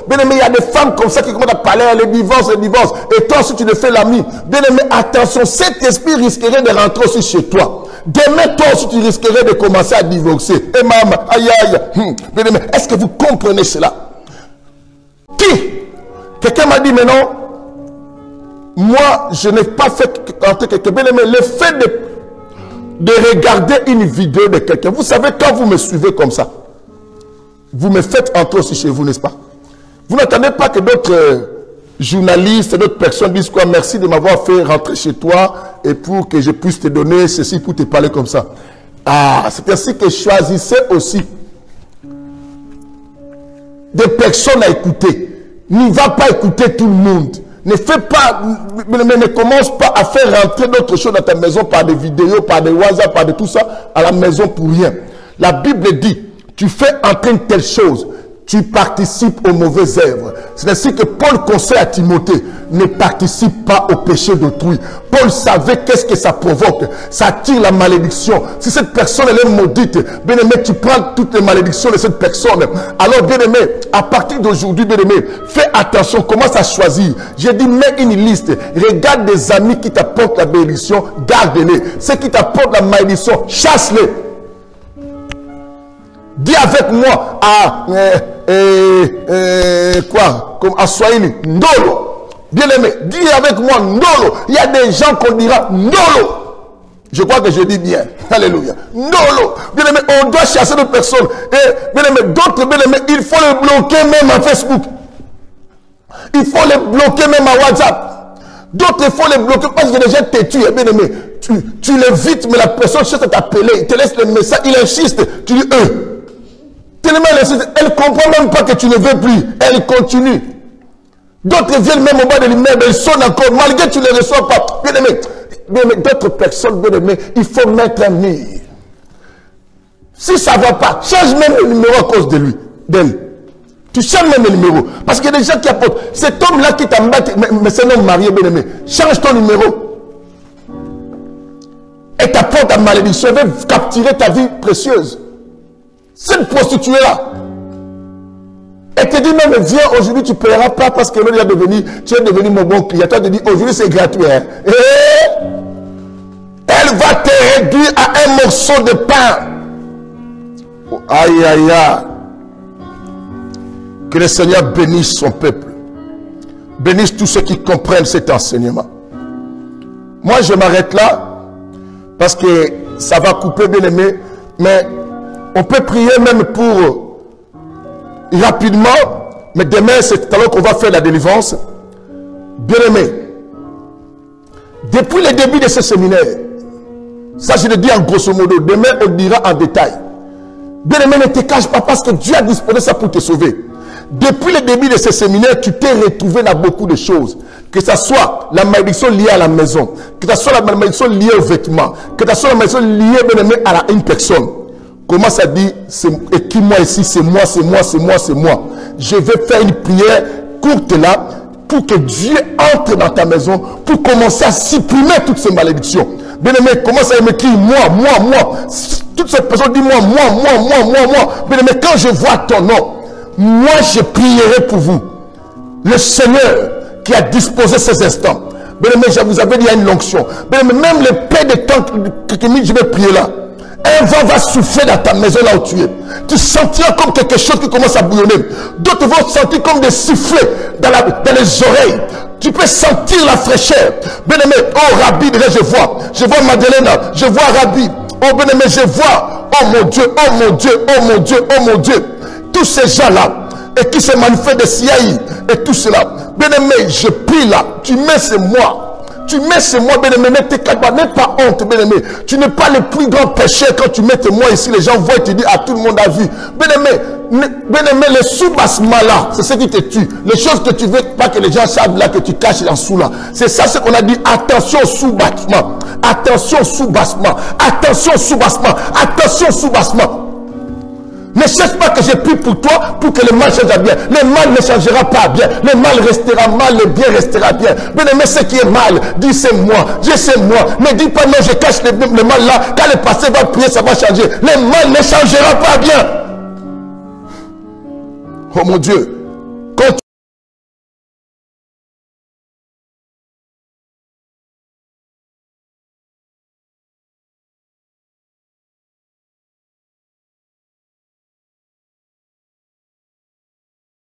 Bien aimé, il y a des femmes comme ça qui commencent à parler, les divorces. Et toi aussi tu le fais l'ami. Bien aimé, attention, cet esprit risquerait de rentrer aussi chez toi. Demain, toi aussi, tu risquerais de commencer à divorcer. Et maman, aïe, aïe. Bien aimé, est-ce que vous comprenez cela? Qui? Quelqu'un m'a dit, mais non, moi, je n'ai pas fait entrer quelqu'un. Bien aimé, le fait de regarder une vidéo de quelqu'un, vous savez, quand vous me suivez comme ça, vous me faites entrer aussi chez vous, n'est-ce pas? Vous n'attendez pas que d'autres journalistes et d'autres personnes disent quoi? Merci de m'avoir fait rentrer chez toi et pour que je puisse te donner ceci pour te parler comme ça. Ah, c'est ainsi que choisissez aussi des personnes à écouter. Ne va pas écouter tout le monde. Ne fais pas, ne commence pas à faire rentrer d'autres choses dans ta maison par des vidéos, par des WhatsApp, par de tout ça à la maison pour rien. La Bible dit, tu fais entrer une telle chose, tu participes aux mauvaises œuvres. C'est ainsi que Paul conseille à Timothée, ne participe pas au péché d'autrui. Paul savait qu'est-ce que ça provoque. Ça attire la malédiction. Si cette personne elle est maudite, bien aimé, tu prends toutes les malédictions de cette personne. Alors bien aimé, à partir d'aujourd'hui, bien aimé, fais attention, commence à choisir. J'ai dit, mets une liste. Regarde des amis qui t'apportent la bénédiction, garde-les. Ceux qui t'apportent la malédiction, chasse-les. Dis avec moi quoi? Comme à Swahili, Ndolo. Bien aimé, dis avec moi Ndolo. Il y a des gens qu'on dira Ndolo. Je crois que je dis bien. Alléluia. Ndolo. Bien aimé, on doit chasser d'autres personnes. Et bien aimé, d'autres, bien aimé, il faut les bloquer même à Facebook. Il faut les bloquer même à WhatsApp. D'autres, il faut les bloquer parce que les gens te tuent. Bien aimé, tu l'évites, mais la personne cherche à t'appeler. Il te laisse le message, il insiste. Tu dis tellement elle ne comprend même pas que tu ne veux plus. Elle continue. D'autres viennent même au bas de l'immeuble, ils sonnent encore, malgré que tu ne les reçois pas. Bien aimé, d'autres personnes, bien aimé, il faut mettre un mur. Si ça ne va pas, change même le numéro à cause de lui, d'elle. Tu changes même le numéro. Parce qu'il y a des gens qui apportent. Cet homme-là qui t'embête, mais c'est un homme marié, bien aimé. Change ton numéro. Et t'apporte ta malédiction, elle va capturer ta vie précieuse. Cette prostituée-là, elle te dit même, viens, aujourd'hui tu ne paieras pas parce que tu es devenu mon bon client. Tu te dit, aujourd'hui c'est gratuit. Hein? Et elle va te réduire à un morceau de pain. Aïe, aïe, aïe. Que le Seigneur bénisse son peuple. Bénisse tous ceux qui comprennent cet enseignement. Moi, je m'arrête là parce que ça va couper, bien aimé, mais on peut prier même pour rapidement, mais demain c'est alors qu'on va faire la délivrance. Bien aimé, depuis le début de ce séminaire, ça je le dis en grosso modo, demain on dira en détail. Bien aimé, ne te cache pas parce que Dieu a disposé ça pour te sauver. Depuis le début de ce séminaire, tu t'es retrouvé dans beaucoup de choses. Que ce soit la malédiction liée à la maison, que ce soit la malédiction liée aux vêtements, que ce soit la malédiction liée bien aimé à une personne. Comment ça dit, et qui moi ici, c'est moi, c'est moi, c'est moi, c'est moi. Je vais faire une prière courte là, pour que Dieu entre dans ta maison, pour commencer à supprimer toutes ces malédictions. Bien aimé, commence à m'écrire moi. Toutes ces personnes disent moi. Bien aimé, quand je vois ton nom, moi je prierai pour vous. Le Seigneur qui a disposé ces instants Bien-aimé, je vous avais dit, il y a une onction. Bien-aimé, même les paix de temps que je vais prier là, un vent va souffler dans ta maison là où tu es. Tu sentiras comme quelque chose qui commence à bouillonner. D'autres vont sentir comme des sifflets dans les oreilles. Tu peux sentir la fraîcheur. Bien-aimé, oh Rabbi, déjà je vois Madeleine, je vois Rabbi. Oh bien-aimé, je vois, oh mon Dieu, oh mon Dieu, oh mon Dieu, oh mon Dieu. Tous ces gens-là, et qui se manifestent de Siaï, et tout cela. Bien-aimé, je prie là, tu mets ce moi. Tu mets ce moi, bien-aimé, n'aie pas honte, bien-aimé. Tu n'es pas le plus grand pécheur quand tu mets tes moi ici. Les gens voient et te disent, ah, tout le monde a vu. Bien-aimé, le sous-bassement là, c'est ce qui te tue. Les choses que tu veux pas que les gens savent là, que tu caches en dessous là. C'est ça ce qu'on a dit, attention au sous-bassement. Attention au sous-bassement. Attention au sous-bassement. Attention au sous-bassement. Ne cherche pas que je prie pour toi pour que le mal change à bien. Le mal ne changera pas bien. Le mal restera mal, le bien restera bien. Bien-aimé, ce qui est mal, dis c'est moi, Dieu c'est moi. Ne dis pas non, je cache le mal là. Quand le passé va prier, ça va changer. Le mal ne changera pas bien. Oh mon Dieu.